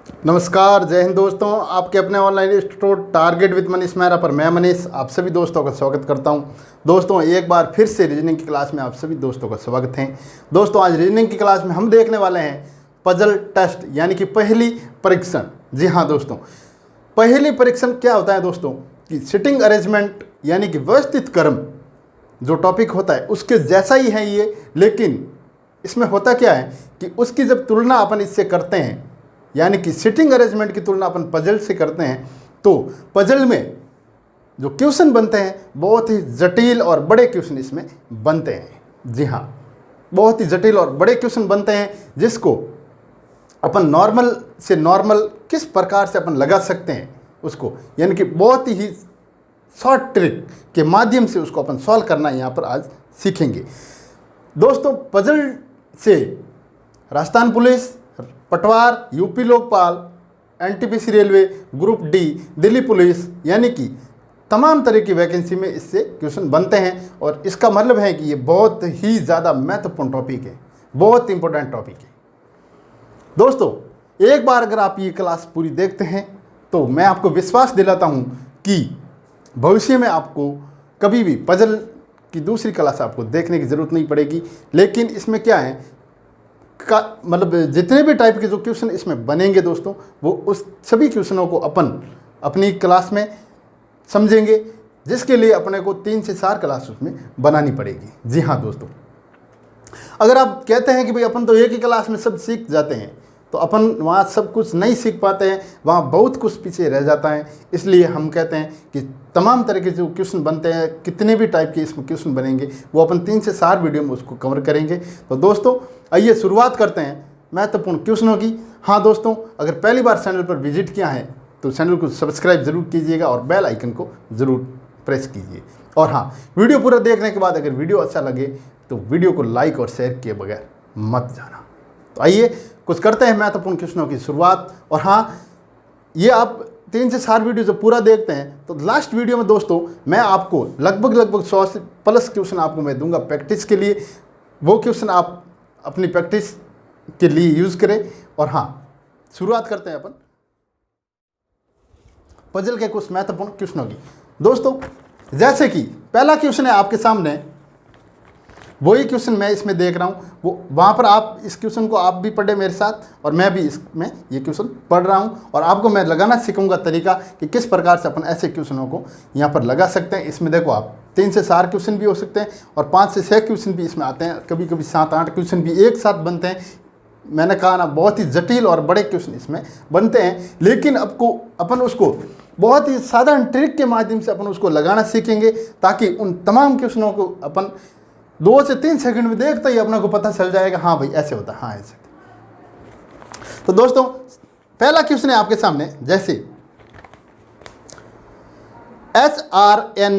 नमस्कार, जय हिंद दोस्तों। आपके अपने online store target with Manish Mehra पर मैं मनीष आप सभी दोस्तों का स्वागत करता हूं। दोस्तों एक बार फिर से रीजनिंग की क्लास में आप सभी दोस्तों का स्वागत है। दोस्तों आज रीजनिंग की क्लास में हम देखने वाले हैं पजल टेस्ट यानी कि पहेली परीक्षण। जी हाँ दोस्तों, पहेली परीक्षण क्या होता है दोस्तों कि सिटिंग अरेंजमेंट यानी कि व्यवस्थित क्रम जो टॉपिक होता है उसके जैसा ही है ये, लेकिन इसमें होता क्या है कि उसकी जब तुलना अपन इससे करते हैं यानी कि सिटिंग अरेंजमेंट की तुलना अपन पजल से करते हैं तो पजल में जो क्वेश्चन बनते हैं बहुत ही जटिल और बड़े क्वेश्चन इसमें बनते हैं। जी हाँ, बहुत ही जटिल और बड़े क्वेश्चन बनते हैं जिसको अपन नॉर्मल से नॉर्मल किस प्रकार से अपन लगा सकते हैं उसको, यानी कि बहुत ही शॉर्ट ट्रिक के माध्यम से उसको अपन सॉल्व करना यहाँ पर आज सीखेंगे। दोस्तों पजल से राजस्थान पुलिस, पटवार, UP Lokpal, NTPC railway, group D, Delhi police यानी कि तमाम तरह की वैकेंसी में इससे क्वेश्चन बनते हैं और इसका मतलब है कि ये बहुत ही ज़्यादा महत्वपूर्ण टॉपिक है, बहुत इंपॉर्टेंट टॉपिक है। दोस्तों एक बार अगर आप ये क्लास पूरी देखते हैं तो मैं आपको विश्वास दिलाता हूँ कि भविष्य में आपको कभी भी पजल की दूसरी क्लास आपको देखने की ज़रूरत नहीं पड़ेगी। लेकिन इसमें क्या है का मतलब जितने भी टाइप के जो क्वेश्चन इसमें बनेंगे दोस्तों वो उस सभी क्वेश्चनों को अपन अपनी क्लास में समझेंगे, जिसके लिए अपने को 3 से 4 क्लास उसमें बनानी पड़ेगी। जी हाँ दोस्तों, अगर आप कहते हैं कि भाई अपन तो एक ही क्लास में सब सीख जाते हैं तो अपन वहाँ सब कुछ नहीं सीख पाते हैं, वहाँ बहुत कुछ पीछे रह जाता है। इसलिए हम कहते हैं कि तमाम तरह के जो क्वेश्चन बनते हैं, कितने भी टाइप के इसमें क्वेश्चन बनेंगे वो अपन 3 से 4 वीडियो में उसको कवर करेंगे। तो दोस्तों आइए शुरुआत करते हैं महत्वपूर्ण क्वेश्चनों की। हाँ दोस्तों, अगर पहली बार चैनल पर विजिट किया है तो चैनल को सब्सक्राइब जरूर कीजिएगा और बेल आइकन को ज़रूर प्रेस कीजिए। और हाँ, वीडियो पूरा देखने के बाद अगर वीडियो अच्छा लगे तो वीडियो को लाइक और शेयर किए बगैर मत जाना। तो आइए कुछ करते हैं महत्वपूर्ण क्वेश्चनों की शुरुआत। और हाँ, ये आप 3 से 4 वीडियो जब पूरा देखते हैं तो लास्ट वीडियो में दोस्तों मैं आपको लगभग 100 से प्लस क्वेश्चन आपको मैं दूंगा प्रैक्टिस के लिए। वो क्वेश्चन आप अपनी प्रैक्टिस के लिए यूज़ करें। और हाँ, शुरुआत करते हैं अपन पजल के कुछ महत्वपूर्ण क्वेश्चनों की। दोस्तों जैसे कि पहला क्वेश्चन है आपके सामने, वही क्वेश्चन मैं इसमें देख रहा हूँ, वो वहाँ पर आप इस क्वेश्चन को आप भी पढ़े मेरे साथ और मैं भी इसमें ये क्वेश्चन पढ़ रहा हूँ और आपको मैं लगाना सिखाऊंगा तरीका कि किस प्रकार से अपन ऐसे क्वेश्चनों को यहाँ पर लगा सकते हैं। इसमें देखो आप 3 से 4 क्वेश्चन भी हो सकते हैं और 5 से 6 क्वेश्चन भी इसमें आते हैं, कभी कभी 7-8 क्वेश्चन भी एक साथ बनते हैं। मैंने कहा ना, बहुत ही जटिल और बड़े क्वेश्चन इसमें बनते हैं, लेकिन अपन उसको बहुत ही साधारण ट्रिक के माध्यम से अपन उसको लगाना सीखेंगे ताकि उन तमाम क्वेश्चनों को अपन 2 से 3 सेकंड में देखते ही अपने को पता चल जाएगा, हाँ भाई ऐसे होता है, हाँ ऐसे। तो दोस्तों पहला क्वेश्चन है आपके सामने, जैसे SRNLMTO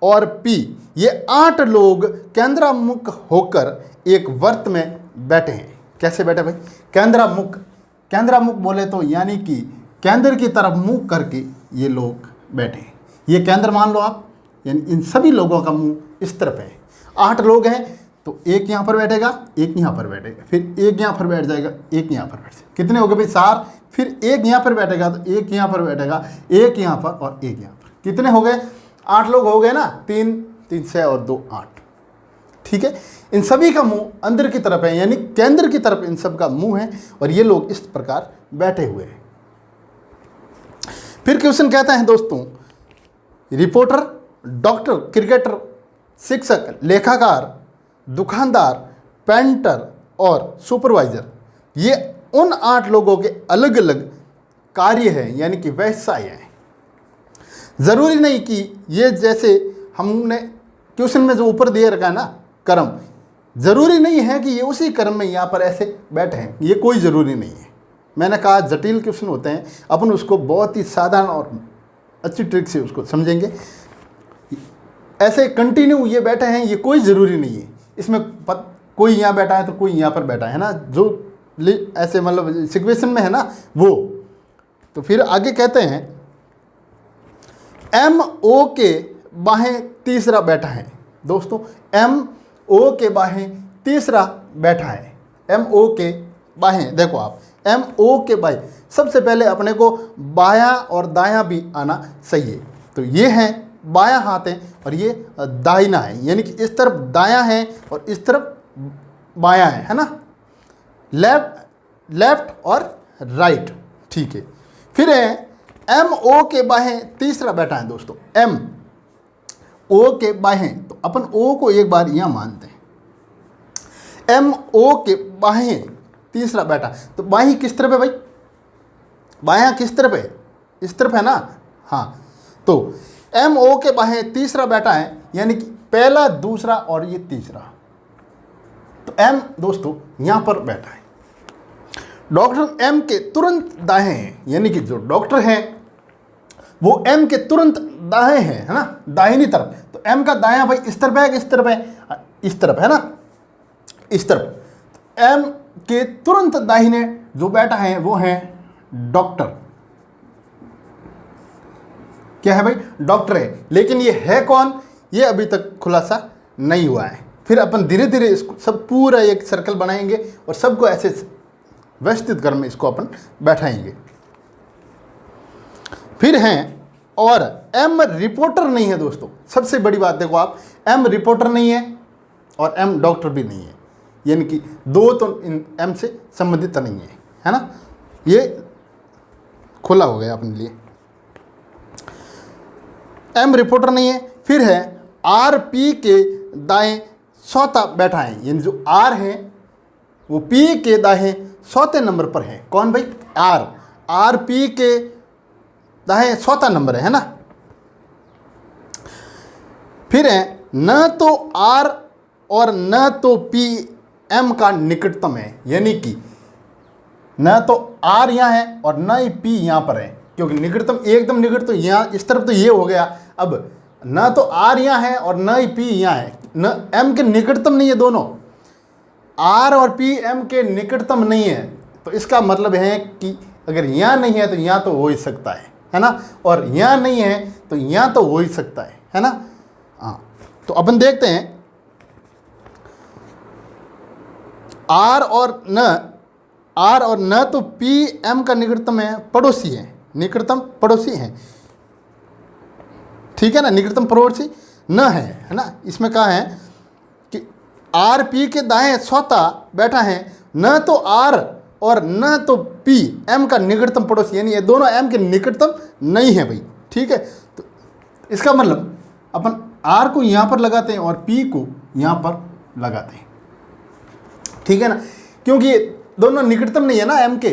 और P ये 8 लोग केंद्रामुख होकर एक वर्त में बैठे हैं। कैसे बैठे भाई? केंद्रामुख बोले तो यानी कि केंद्र की तरफ मुंह करके ये लोग बैठे हैं। ये केंद्र मान लो आप, यानी इन सभी लोगों का मुंह इस तरफ है। 8 लोग हैं तो एक यहाँ पर बैठेगा, एक यहाँ पर बैठेगा, फिर एक यहाँ पर बैठ जाएगा, एक यहाँ पर बैठ जाएगा। कितने हो गए भाई? 4। फिर एक यहाँ पर बैठेगा तो एक यहाँ पर बैठेगा, एक यहाँ पर और एक यहाँ पर। कितने हो गए? 8 लोग हो गए ना। 3 6 और 2 8। ठीक है, इन सभी का मुंह अंदर की तरफ है, यानी केंद्र की तरफ इन सब का मुंह है और ये लोग इस प्रकार बैठे हुए हैं। फिर क्वेश्चन कहता है दोस्तों, रिपोर्टर, डॉक्टर, क्रिकेटर, शिक्षक, लेखाकार, दुकानदार, पेंटर और सुपरवाइजर ये उन 8 लोगों के अलग अलग कार्य हैं, यानी कि व्यवसाय हैं। ज़रूरी नहीं कि ये जैसे हमने क्वेश्चन में जो ऊपर दिए रखा है ना कर्म, ज़रूरी नहीं है कि ये उसी कर्म में यहाँ पर ऐसे बैठे हैं, ये कोई ज़रूरी नहीं है। मैंने कहा जटिल क्वेश्चन होते हैं, अपन उसको बहुत ही साधारण और अच्छी ट्रिक से उसको समझेंगे। ऐसे कंटिन्यू ये बैठे हैं, ये कोई ज़रूरी नहीं है। इसमें कोई यहाँ बैठा है तो कोई यहाँ पर बैठा है ना, जो ऐसे मतलब सिचुएशन में है ना वो। तो फिर आगे कहते हैं MO के बाहें तीसरा बैठा है। दोस्तों MO के बाहें तीसरा बैठा है। MO के बाहें, देखो आप एम ओ के बाहें, सबसे पहले अपने को बायां और दायां भी आना चाहिए। तो ये है बायां हाथ है और ये दाहिना है, यानी कि इस तरफ दायां है और इस तरफ बायां है ना, लेफ्ट और राइट, ठीक है। फिर है एम ओ के बाहें, तीसरा बैठा है दोस्तों एम ओ के बाहें, तो अपन ओ को एक बार यहां मानते हैं, एम ओ के बाहें तीसरा बैठा, तो बाही किस तरफ है भाई, बायां किस तरफ है, इस तरफ है ना, हाँ। तो एम ओ के बाहें तीसरा बैठा है, यानी कि पहला, दूसरा और ये तीसरा। तो एम दोस्तों यहां पर बैठा है। डॉक्टर एम के तुरंत दाएं हैं, यानी कि जो डॉक्टर हैं वो एम के तुरंत दाएं हैं, है ना, दाहिनी तरफ। तो एम का दायां भाई इस तरफ है, किस तरफ है, इस तरफ है ना, इस तरफ। एम के तुरंत दाहिने जो बैठा है वो है डॉक्टर। क्या है भाई, डॉक्टर है, लेकिन ये है कौन, ये अभी तक खुलासा नहीं हुआ है। फिर अपन धीरे धीरे इसको सब पूरा एक सर्कल बनाएंगे और सबको ऐसे व्यवस्थित क्रम में इसको अपन बैठाएंगे। फिर हैं, और एम रिपोर्टर नहीं है दोस्तों, सबसे बड़ी बात देखो आप, एम रिपोर्टर नहीं है और एम डॉक्टर भी नहीं है, यानी कि दो तो इन एम से संबंधित नहीं है ना, ये खुला हो गया अपने लिए। एम रिपोर्टर नहीं है। फिर है आर पी के दाएं चौथा बैठा है, यानी जो आर है वो पी के दाएं चौथे नंबर पर है। कौन भाई, आर पी के दाएं चौथा नंबर है ना। फिर है न तो आर और न तो पी एम का निकटतम है, यानी कि न तो आर यहाँ है और न ही पी यहाँ पर है, क्योंकि निकटतम एकदम निकट तो यहाँ इस तरफ तो ये हो गया। अब न तो आर यहाँ है और न ही पी यहाँ है, न एम के निकटतम नहीं है दोनों, आर और पी एम के निकटतम नहीं है। तो इसका मतलब है कि अगर यहाँ नहीं है तो यहाँ तो हो ही सकता है ना, और यहाँ नहीं है तो यहाँ तो हो ही सकता है ना। हाँ, तो अपन देखते हैं आर और न तो पी एम का निकटतम है, पड़ोसी है, निकटतम पड़ोसी है, ठीक है ना, निकटतम पड़ोसी न है ना। इसमें कहा है कि आर पी के दाएं चौथा बैठा है, न तो आर और न तो पी एम का निकटतम पड़ोसी, यानी ये दोनों एम के निकटतम नहीं है भाई, ठीक है। तो इसका मतलब अपन आर को यहाँ पर लगाते हैं और पी को यहाँ पर लगाते हैं, ठीक है ना, क्योंकि ये दोनों निकटतम नहीं है ना एम के,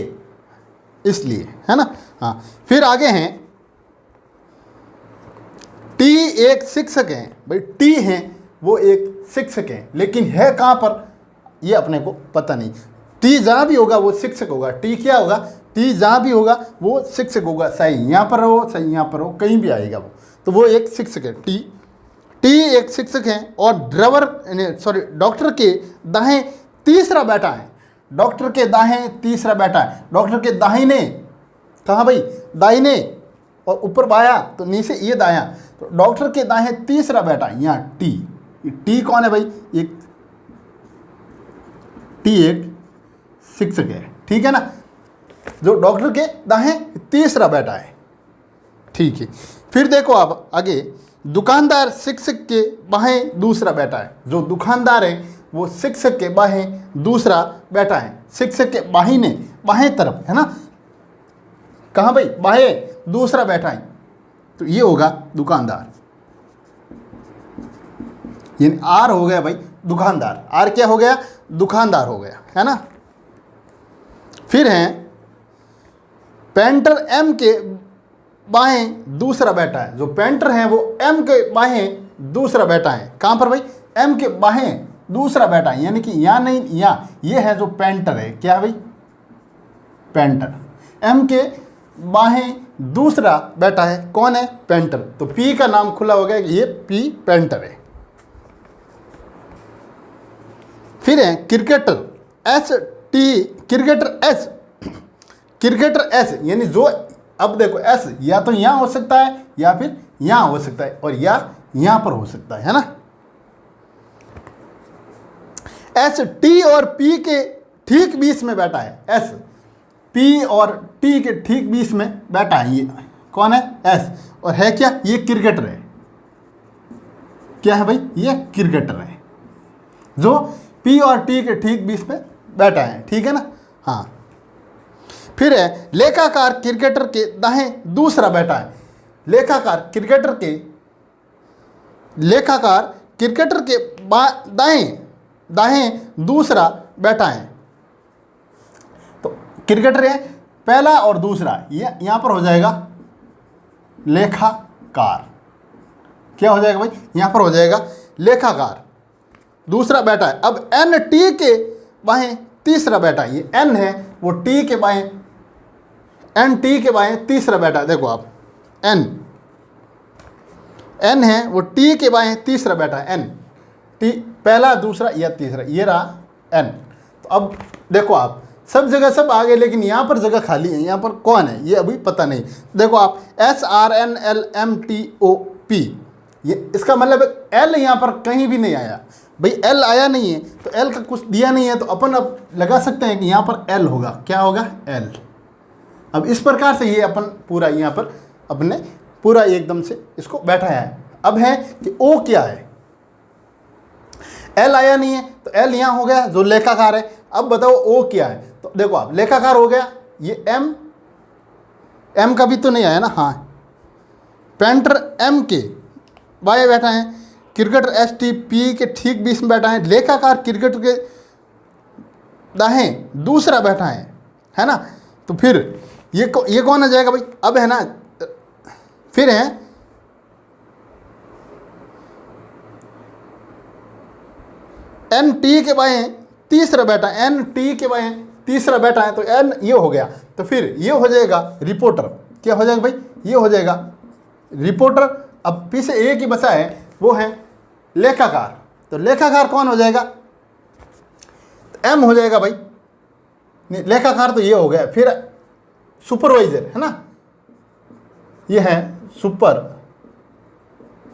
इसलिए, है ना। हाँ, फिर आगे हैं टी एक शिक्षक है भाई, टी है वो एक शिक्षक है, लेकिन है कहाँ पर ये अपने को पता नहीं। टी जहाँ भी होगा वो शिक्षक होगा, टी क्या होगा, टी जहाँ भी होगा वो शिक्षक होगा, सही यहाँ पर हो सही यहाँ पर हो, कहीं भी आएगा वो, तो वो एक शिक्षक है। टी एक शिक्षक है और डॉक्टर के दाएं तीसरा बैठा है, डॉक्टर के दाएं तीसरा बैठा है, डॉक्टर के दाहिने, कहाँ भाई, दाहिने और ऊपर बाया, तो नीचे ये दाया, तो डॉक्टर के दाएं तीसरा बैठा है यहाँ टी कौन है भाई, टी एक शिक्षक है, ठीक है ना, जो डॉक्टर के दाएं तीसरा बैठा है, ठीक है। फिर देखो आप आगे, दुकानदार शिक्षक के बाहें दूसरा बैठा है, जो दुकानदार है वो शिक्षक के बाहें दूसरा बैठा है, शिक्षक के बाहिने बाहें तरफ, है ना, कहाँ भाई, बाहें दूसरा बैठा है, तो ये होगा दुकानदार, यानी आर हो गया भाई दुकानदार, आर क्या हो गया, दुकानदार हो गया, है ना। फिर हैं पेंटर एम के बाहें दूसरा बैठा है, जो पेंटर है वो एम के बाहें दूसरा बैठा है, कहाँ पर भाई, एम के बाहें दूसरा बैठा है, यानी कि यहाँ नहीं यहाँ, ये है जो पेंटर है, क्या भाई, पेंटर, एम के बाहें दूसरा बैठा है, कौन है, पेंटर, तो पी का नाम खुला हो गया कि ये पी पेंटर है। फिर है क्रिकेटर क्रिकेटर एस, यानी जो, अब देखो एस या तो यहाँ हो सकता है या फिर यहाँ हो सकता है और या यहाँ पर हो सकता है ना। एस टी और पी के ठीक बीच में बैठा है, एस, पी और टी के ठीक बीच में बैठा है, ये कौन है, एस, और है क्या, ये क्रिकेटर है। क्या है भाई, ये क्रिकेटर है जो पी और टी के ठीक बीच में बैठा है, ठीक है ना। हाँ, फिर है लेखाकार क्रिकेटर के दाएं दूसरा बैठा है। लेखाकार क्रिकेटर के दाएं दूसरा बैठा है। तो क्रिकेटर है पहला और दूसरा, ये यहां पर हो जाएगा लेखाकार। क्या हो जाएगा भाई, यहां पर हो जाएगा लेखाकार, दूसरा बैठा है। अब एन टी के बाएं तीसरा बैठा है, ये एन है वो टी के बाएं, एन टी के बाएं तीसरा बैठा है। देखो आप, एन है वो टी के बाएं तीसरा बैठा है, एन टी पहला दूसरा या तीसरा, ये रहा एन। तो अब देखो आप, सब जगह सब आ गए, लेकिन यहाँ पर जगह खाली है, यहाँ पर कौन है ये अभी पता नहीं। देखो आप, S R N L M T O P, ये इसका मतलब एल यहाँ पर कहीं भी नहीं आया भाई, एल आया नहीं है तो एल का कुछ दिया नहीं है, तो अपन अब लगा सकते हैं कि यहाँ पर एल होगा। क्या होगा, एल। अब इस प्रकार से ये अपन पूरा यहाँ पर अपने पूरा एकदम से इसको बैठाया है। अब है कि ओ क्या है, एल आया नहीं है तो एल यहाँ हो गया जो लेखाकार है। अब बताओ ओ क्या है, तो देखो आप, लेखाकार हो गया, ये एम का भी तो नहीं आया ना, हाँ, पेंटर एम के बाएं बैठा है, क्रिकेटर एस टी पी के ठीक बीच में बैठा है, लेखाकार क्रिकेटर के दाएं दूसरा बैठा है ना। तो फिर ये कौन आ जाएगा भाई, अब है ना, फिर है एन टी के बाएं तीसरा बैठा है, एन टी के बाएं तीसरा बैठा है, तो एन ये हो गया। तो फिर ये हो जाएगा रिपोर्टर। क्या हो जाएगा भाई, ये हो जाएगा रिपोर्टर। अब पीछे एक ही बचा है, वो है लेखाकार। तो लेखाकार कौन हो जाएगा, एम हो जाएगा भाई, नहीं लेखाकार तो ये हो गया। फिर सुपरवाइजर है ना, ये है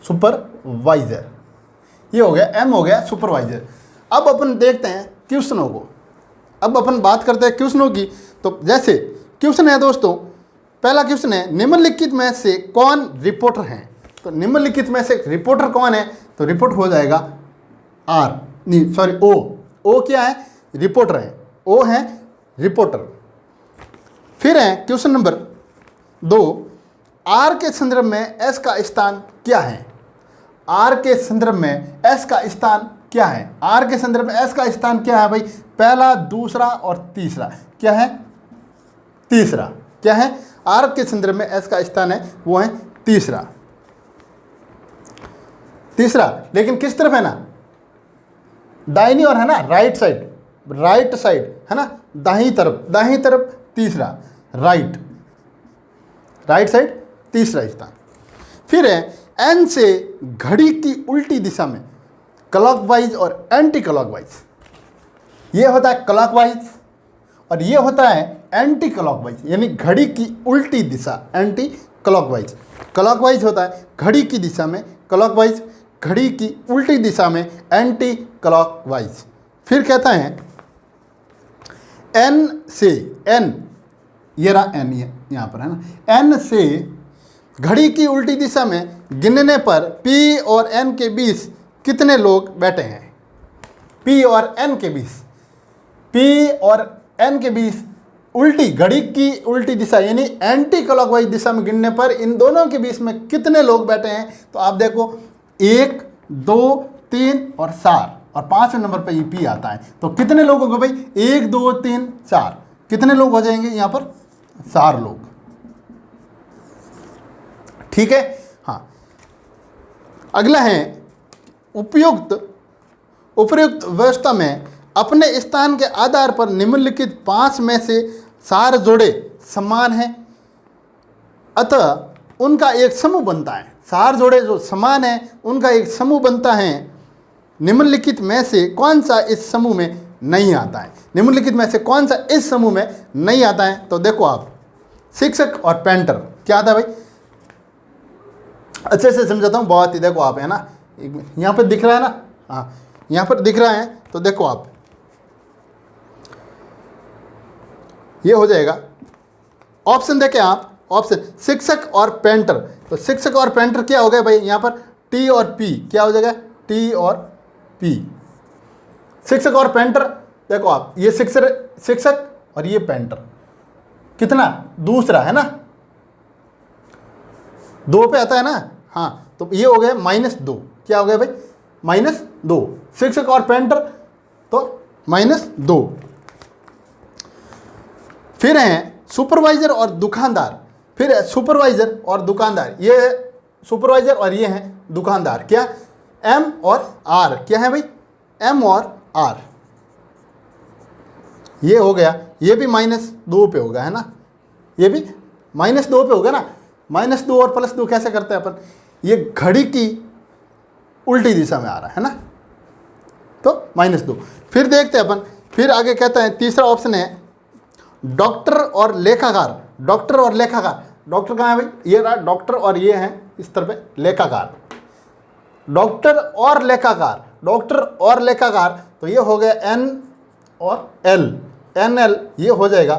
सुपरवाइजर, ये हो गया, एम हो गया सुपरवाइजर। अब अपन देखते हैं क्वेश्चनों को, अब अपन बात करते हैं क्वेश्चनों की। तो जैसे क्वेश्चन है दोस्तों, पहला क्वेश्चन है, निम्नलिखित में से कौन रिपोर्टर हैं। तो निम्नलिखित में से रिपोर्टर कौन है, तो रिपोर्ट हो जाएगा आर, नहीं सॉरी ओ क्या है, रिपोर्टर है, ओ है रिपोर्टर। फिर है क्वेश्चन नंबर 2, आर के संदर्भ में एस का स्थान क्या है। आर के संदर्भ में एस का स्थान क्या है, आर के संदर्भ में एस का स्थान क्या है भाई, पहला दूसरा और तीसरा। क्या है, तीसरा। क्या है, आर के संदर्भ में एस का स्थान है वो है तीसरा, लेकिन किस तरफ है ना, दाहिनी और है ना, राइट साइड है ना, दाहिनी तरफ तीसरा, राइट साइड तीसरा स्थान। फिर है एन से घड़ी की उल्टी दिशा में क्लॉकवाइज और एंटी क्लॉकवाइज, ये होता है क्लॉकवाइज और ये होता है एंटी क्लॉकवाइज, यानी घड़ी की उल्टी दिशा एंटी क्लॉकवाइज। क्लॉकवाइज होता है घड़ी की दिशा में, क्लॉकवाइज घड़ी की उल्टी दिशा में, एंटी क्लॉकवाइज। फिर कहता है एन से, एन ये रहा, एन यहाँ पर है ना, एन से घड़ी की उल्टी दिशा में गिनने पर पी और एन के बीच कितने लोग बैठे हैं। पी और एन के बीच उल्टी, घड़ी की उल्टी दिशा यानी एंटी क्लॉकवाइज दिशा में गिनने पर इन दोनों के बीच में कितने लोग बैठे हैं। तो आप देखो 1, 2, 3 और 4 और 5वें नंबर पर ये पी आता है। तो कितने लोग होंगे भाई, 1, 2, 3, 4, कितने लोग हो जाएंगे यहाँ पर, 4 लोग। ठीक है, हाँ। अगला है उपयुक्त व्यवस्था में अपने स्थान के आधार पर निम्नलिखित 5 में से 4 जोड़े समान हैं, अतः उनका एक समूह बनता है। 4 जोड़े जो समान हैं उनका एक समूह बनता है। निम्नलिखित में से कौन सा इस समूह में नहीं आता है, निम्नलिखित में से कौन सा इस समूह में नहीं आता है। तो देखो आप, शिक्षक और पेंटर क्या आता है भाई, अच्छे से समझाता हूँ बहुत ही। देखो आप है ना, यहाँ पर दिख रहा है ना, हाँ यहाँ पर दिख रहा है। तो देखो आप, ये हो जाएगा। ऑप्शन देखें आप, ऑप्शन शिक्षक और पेंटर, तो शिक्षक और पेंटर क्या हो गया भाई, यहाँ पर टी और पी क्या हो जाएगा, टी और पी। शिक्षक और पेंटर, देखो आप, ये शिक्षक और ये पेंटर, कितना, दूसरा है ना, 2 पे आता है ना, हाँ, तो ये हो गया -2, क्या हो गया भाई, -2, शिक्षक और पेंटर तो -2। फिर हैं सुपरवाइजर और दुकानदार, फिर है सुपरवाइजर और दुकानदार, ये है सुपरवाइजर और ये है दुकानदार, क्या, एम और आर, क्या है भाई, एम और आर, ये हो गया, ये भी -2 पे होगा, है ना, ये भी -2 पे होगा ना। -2 और +2 कैसे करते हैं अपन, ये घड़ी की उल्टी दिशा में आ रहा है ना, तो -2। फिर देखते हैं अपन, फिर आगे कहता है तीसरा ऑप्शन है डॉक्टर और लेखाकार, डॉक्टर और लेखाकार, डॉक्टर कहाँ है भाई, ये रहा डॉक्टर और ये है इस तरफ पे लेखाकार, डॉक्टर और लेखाकार, डॉक्टर और लेखाकार, तो ये हो गया N और L, NL, ये हो जाएगा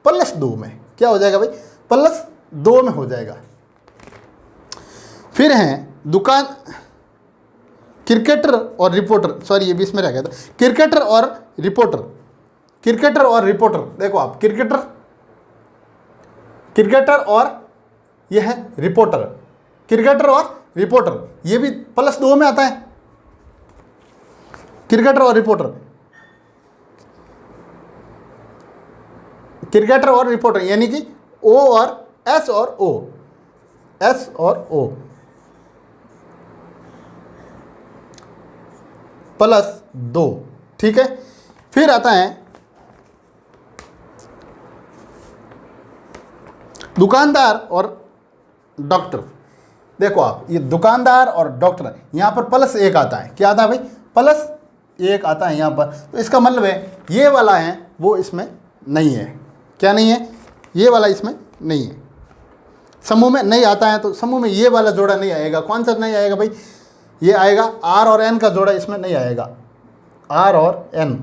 +2 में, क्या हो जाएगा भाई, +2 में हो जाएगा। फिर हैं दुकान, क्रिकेटर और रिपोर्टर, सॉरी ये बीच में रह गया था, क्रिकेटर और रिपोर्टर, क्रिकेटर और रिपोर्टर, देखो आप, क्रिकेटर और ये है रिपोर्टर, क्रिकेटर और रिपोर्टर, ये भी +2 में आता है, क्रिकेटर और रिपोर्टर, क्रिकेटर और रिपोर्टर, यानी कि O और S और O, S और O, +2, ठीक है। फिर आता है दुकानदार और डॉक्टर, देखो आप, ये दुकानदार और डॉक्टर, यहाँ पर +1 आता है, क्या आता है भाई, +1 आता है यहाँ पर, तो इसका मतलब है ये वाला है वो इसमें नहीं है, क्या नहीं है, ये वाला इसमें नहीं है, समूह में नहीं आता है, तो समूह में ये वाला जोड़ा नहीं आएगा, कौन सा नहीं आएगा भाई, ये आएगा R और N का जोड़ा इसमें नहीं आएगा, R और N,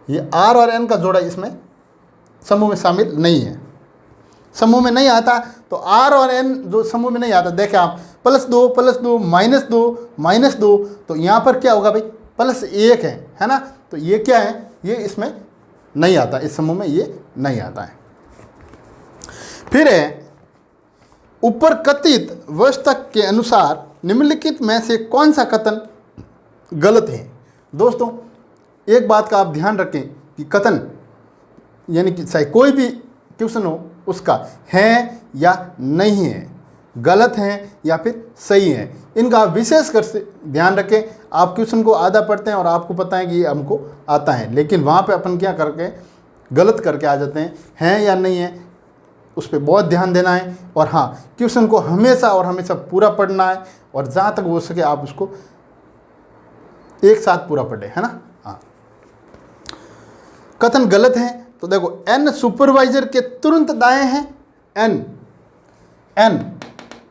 ये R और N का जोड़ा इसमें समूह में शामिल नहीं है, समूह में नहीं आता, तो R और N जो समूह में नहीं आता, देखें आप, +2 +2 -2 तो यहाँ पर क्या होगा भाई, +1 है ना, तो ये क्या है, ये इसमें नहीं आता, इस समूह में ये नहीं आता है। फिर है ऊपर कथित व्यवस्था के अनुसार निम्नलिखित में से कौन सा कथन गलत है। दोस्तों एक बात का आप ध्यान रखें कि कथन यानी कि चाहे कोई भी क्वेश्चन हो उसका है या नहीं है, गलत है या फिर सही है, इनका आप विशेष कर से ध्यान रखें। आप क्वेश्चन को आधा पढ़ते हैं और आपको पता है कि ये हमको आता है, लेकिन वहाँ पे अपन क्या करके गलत करके आ जाते हैं या नहीं है, उस पर बहुत ध्यान देना है। और हाँ, क्वेश्चन को हमेशा और हमेशा पूरा पढ़ना है, और जहाँ तक हो सके आप उसको एक साथ पूरा पढ़े, है ना। हाँ, कथन गलत है तो देखो, N सुपरवाइजर के तुरंत दाएं हैं, N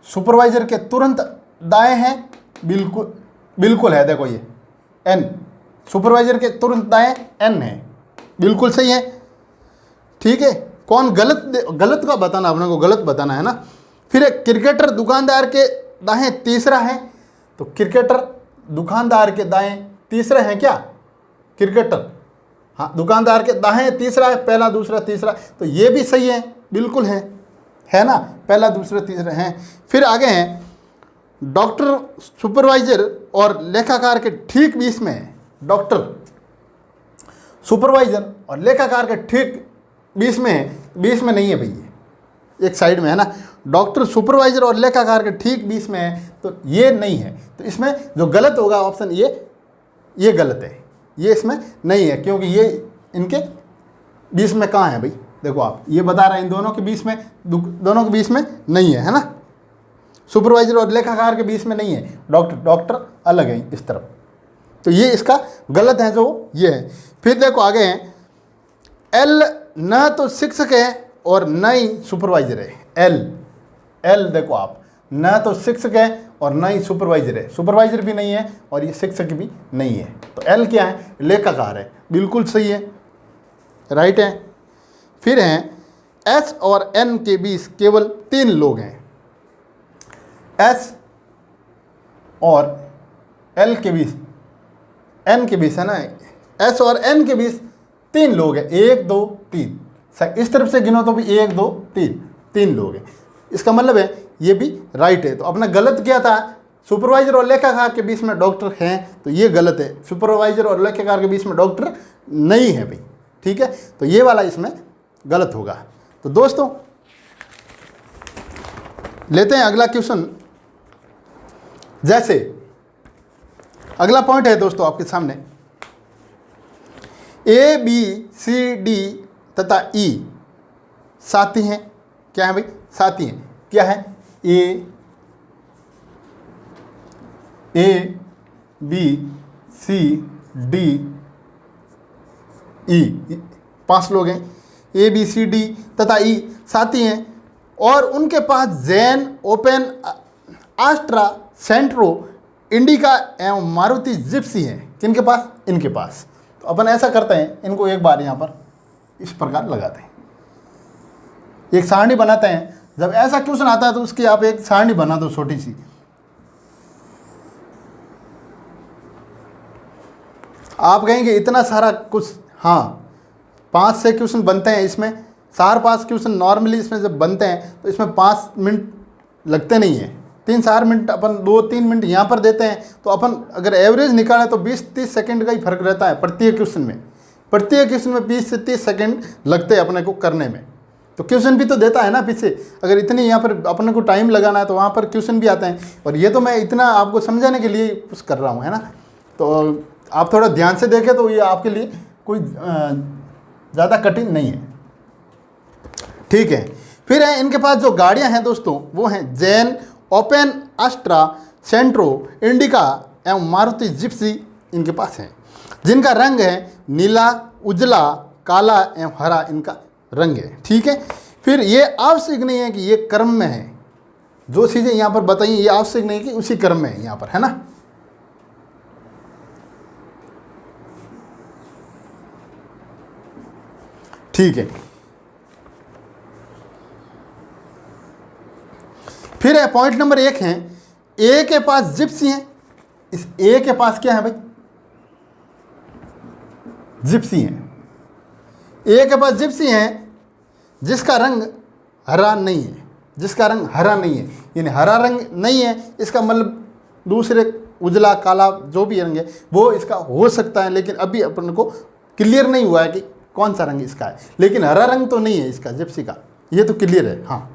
सुपरवाइजर के तुरंत दाएं हैं, बिल्कुल है, देखो ये N सुपरवाइजर के तुरंत दाएं N है, बिल्कुल सही है, ठीक है। कौन गलत का बताना, अपने को गलत बताना है ना। फिर क्रिकेटर दुकानदार के दाएं तीसरा है, तो क्रिकेटर दुकानदार के दाएं तीसरा है क्या, क्रिकेटर, हाँ, दुकानदार के दाएं तीसरा है, पहला दूसरा तीसरा, तो ये भी सही है, बिल्कुल है ना, पहला दूसरा तीसरा है। फिर आगे हैं डॉक्टर सुपरवाइजर और लेखाकार के ठीक बीच में है, डॉक्टर सुपरवाइजर और लेखाकार के ठीक बीच में है, बीच में नहीं है भाई, एक साइड में है ना, डॉक्टर सुपरवाइजर और लेखाकार के ठीक बीच में है, तो ये नहीं है। तो इसमें जो गलत होगा ऑप्शन ये गलत है, ये इसमें नहीं है, क्योंकि ये इनके बीच में कहाँ है भाई, देखो आप, ये बता रहे हैं इन दोनों के बीच में, दोनों के बीच में नहीं है ना, सुपरवाइजर और लेखाकार के बीच में नहीं है, डॉक्टर अलग है इस तरफ, तो ये इसका गलत है जो ये है। फिर देखो आगे हैं L न तो शिक्षक है और न ही सुपरवाइजर है, L देखो आप, न तो शिक्षक है और न ही सुपरवाइजर है, सुपरवाइजर भी नहीं है और ये शिक्षक भी नहीं है, तो L क्या है, लेखाकार है, बिल्कुल सही है, राइट है। फिर हैं एस और एन के बीच केवल 3 लोग हैं। एस और एल के बीच, एन के बीच है ना, एस और एन के बीच 3 लोग हैं, 1 2 3। इस तरफ से गिनो तो भी 1 2 3 लोग हैं। इसका मतलब है ये भी राइट है। तो अपना गलत क्या था, सुपरवाइजर और लेखाकार के बीच में डॉक्टर हैं, तो ये गलत है। सुपरवाइजर और लेखाकार के बीच में डॉक्टर नहीं है भाई, ठीक है। तो ये वाला इसमें गलत होगा। तो दोस्तों लेते हैं अगला क्वेश्चन। जैसे अगला पॉइंट है दोस्तों आपके सामने, ए बी सी डी तथा ई साथी हैं। क्या है भाई, साथी हैं। क्या है, ए बी सी डी ई, 5 लोग हैं। ए बी सी डी तथा ई साथी हैं और उनके पास जैन, ओपेन, आस्ट्रा, सेंट्रो, इंडिका एवं मारुति जिप्सी हैं। किनके पास, इनके पास। तो अपन ऐसा करते हैं, इनको एक बार यहाँ पर इस प्रकार लगाते हैं, एक सारणी बनाते हैं। जब ऐसा क्वेश्चन आता है तो उसकी आप एक सारणी बना दो छोटी सी। आप कहेंगे इतना सारा कुछ, हाँ 5 से क्वेश्चन बनते हैं इसमें। 4-5 क्वेश्चन नॉर्मली इसमें जब बनते हैं तो इसमें 5 मिनट लगते नहीं हैं, 3-4 मिनट अपन 2-3 मिनट यहाँ पर देते हैं। तो अपन अगर एवरेज निकालें तो 20-30 सेकंड का ही फर्क रहता है प्रत्येक क्वेश्चन में। प्रत्येक क्वेश्चन में 20 से 30 सेकंड लगते हैं अपने को करने में। तो क्वेश्चन भी तो देता है ना पीछे। अगर इतनी यहाँ पर अपने को टाइम लगाना है तो वहाँ पर क्वेश्चन भी आते हैं। और ये तो मैं इतना आपको समझाने के लिए कुछ कर रहा हूँ, है ना। तो आप थोड़ा ध्यान से देखें तो ये आपके लिए कोई ज़्यादा कठिन नहीं है, ठीक है। फिर है इनके पास जो गाड़ियाँ हैं दोस्तों, वो हैं जैन, ओपेन, आस्ट्रा, सेंट्रो, इंडिका एवं मारुति जिप्सी इनके पास हैं, जिनका रंग है नीला, उजला, काला एवं हरा इनका रंग है, ठीक है। फिर ये आवश्यक नहीं है कि ये क्रम में है। जो चीज़ें यहाँ पर बताइए ये आवश्यक नहीं कि उसी क्रम में है यहाँ पर, है ना। ठीक है। फिर है पॉइंट नंबर 1 है, ए के पास जिप्सी है। इस ए के पास क्या है भाई, जिप्सी है। ए के पास जिप्सी है जिसका रंग हरा नहीं है, जिसका रंग हरा नहीं है, यानी हरा रंग नहीं है इसका मतलब दूसरे उजला, काला जो भी रंग है वो इसका हो सकता है, लेकिन अभी अपन को क्लियर नहीं हुआ है कि कौन सा रंग इसका है। लेकिन हरा रंग तो नहीं है इसका जिप्सी का, ये तो क्लियर है, हाँ।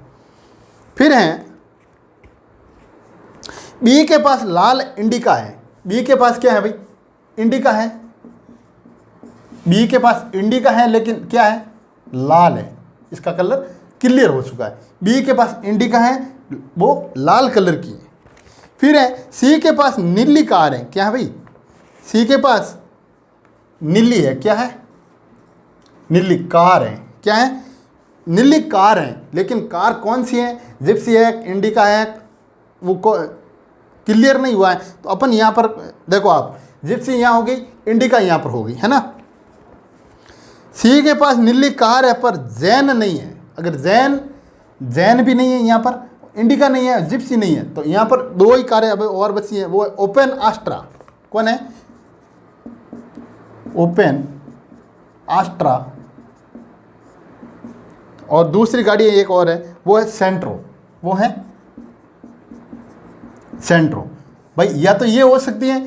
फिर है बी के पास लाल इंडिका है। बी के पास क्या है भाई, इंडिका है। बी के पास इंडिका है लेकिन क्या है, लाल है, इसका कलर क्लियर हो चुका है। बी के पास इंडिका है, वो लाल कलर की है। फिर है सी के पास नीली कार है। क्या है भाई, सी के पास नीली है, क्या है, नीली कार है। क्या है, नीली कार है, लेकिन कार कौन सी है, जिप्सी है, इंडिका है, वो क्लियर नहीं हुआ है। तो अपन यहाँ पर देखो, आप जिप्सी यहाँ हो गई, इंडिका यहाँ पर होगी, है ना। सी के पास नीली कार है पर जैन नहीं है। अगर जैन भी नहीं है यहाँ पर, इंडिका नहीं है, जिप्सी नहीं है, तो यहाँ पर 2 ही कारें अब और बची हैं। वो है ओपेन आस्ट्रा। कौन है, ओपेन आस्ट्रा। और दूसरी गाड़ी एक और है, वो है सेंट्रो। वो है सेंट्रो। भाई या तो ये हो सकती है,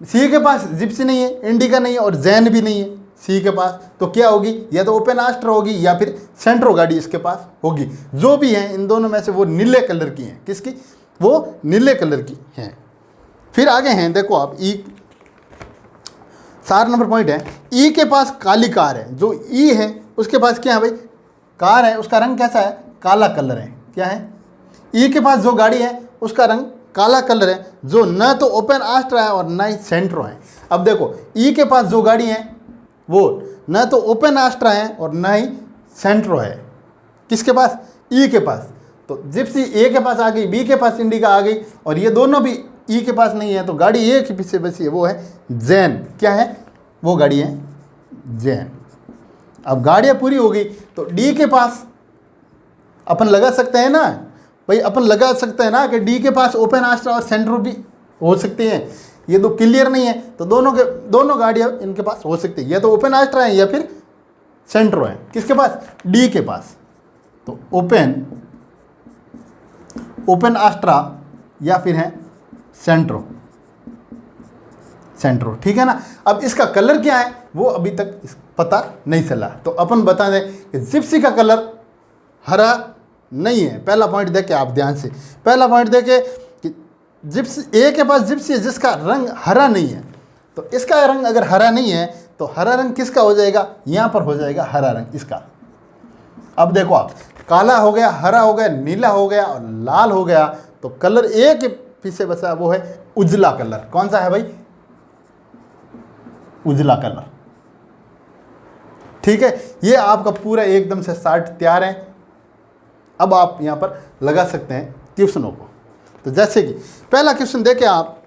सी के पास जिप्सी नहीं है, इंडिका नहीं है और जैन भी नहीं है सी के पास, तो क्या होगी, या तो ओपेन आस्ट्रा होगी या फिर सेंट्रो गाड़ी इसके पास होगी। जो भी है इन दोनों में से वो नीले कलर की हैं। किसकी, वो नीले कलर की हैं। फिर आगे हैं, देखो आप, ई 4 नंबर पॉइंट है, ई के पास काली कार है। जो ई है उसके पास क्या है भाई, कार है, उसका रंग कैसा है, काला कलर है। क्या है, ई के पास जो गाड़ी है उसका रंग काला कलर है, जो न तो ओपेन आस्ट्रा है और न ही सेंट्रो है। अब देखो ई के पास जो गाड़ी है वो न तो ओपेन आस्ट्रा है और न ही सेंट्रो है। किसके पास, ई के पास। तो जिप्सी ए के पास आ गई, बी के पास इंडिका आ गई, और ये दोनों भी ई के पास नहीं है, तो गाड़ी ए के पीछे बची है, वो है जैन। क्या है, वो गाड़ी है जैन। अब गाड़ियाँ पूरी होगी तो डी के पास अपन लगा सकते हैं ना भाई, अपन लगा सकते हैं ना कि डी के पास ओपन आस्ट्रा और सेंट्रो भी हो सकती हैं। ये तो क्लियर नहीं है, तो दोनों गाड़ियाँ इनके पास हो सकती है, या तो ओपन आस्ट्रा है या फिर सेंट्रो है। किसके पास? डी के पास। तो ओपन आस्ट्रा या फिर है सेंट्रो, ठीक है ना। अब इसका कलर क्या है वो अभी तक पता नहीं चला, तो अपन बता दें कि जिप्सी का कलर हरा नहीं है। पहला पॉइंट देखे आप ध्यान से, पहला पॉइंट देखे कि जिप्सी ए के पास जिप्सी है जिसका रंग हरा नहीं है, तो इसका रंग अगर हरा नहीं है तो हरा रंग किसका हो जाएगा? यहाँ पर हो जाएगा हरा रंग इसका। अब देखो आप, काला हो गया, हरा हो गया, नीला हो गया और लाल हो गया, तो कलर ए के पीछे बचा वो है उजला कलर। कौन सा है भाई? उजला कलर। ठीक है, ये आपका पूरा एकदम से चार्ट तैयार है। अब आप यहां पर लगा सकते हैं क्वेश्चनों को। तो जैसे कि पहला क्वेश्चन देखें आप,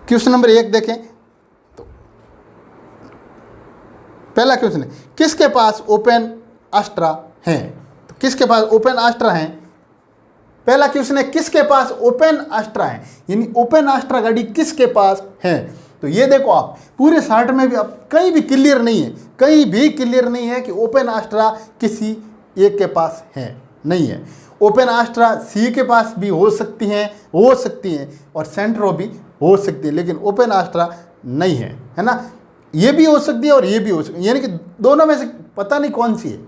क्वेश्चन नंबर 1 देखें तो पहला क्वेश्चन है किसके पास ओपन आस्ट्रा है? तो किसके पास ओपन आस्ट्रा है? पहला क्वेश्चन है किसके पास ओपन आस्ट्रा है, यानी ओपन आस्ट्रा गाड़ी किसके पास है। तो ये देखो आप पूरे चार्ट में भी अब कहीं भी क्लियर नहीं है, कहीं भी क्लियर नहीं है कि ओपन आस्ट्रा किसी एक के पास है, नहीं है। ओपन आस्ट्रा सी के पास भी हो सकती हैं और सेंट्रो भी हो सकती है, लेकिन ओपन आस्ट्रा नहीं है ना। ये भी हो सकती है और ये भी हो सकती है, यानी कि दोनों में से पता नहीं कौन सी है।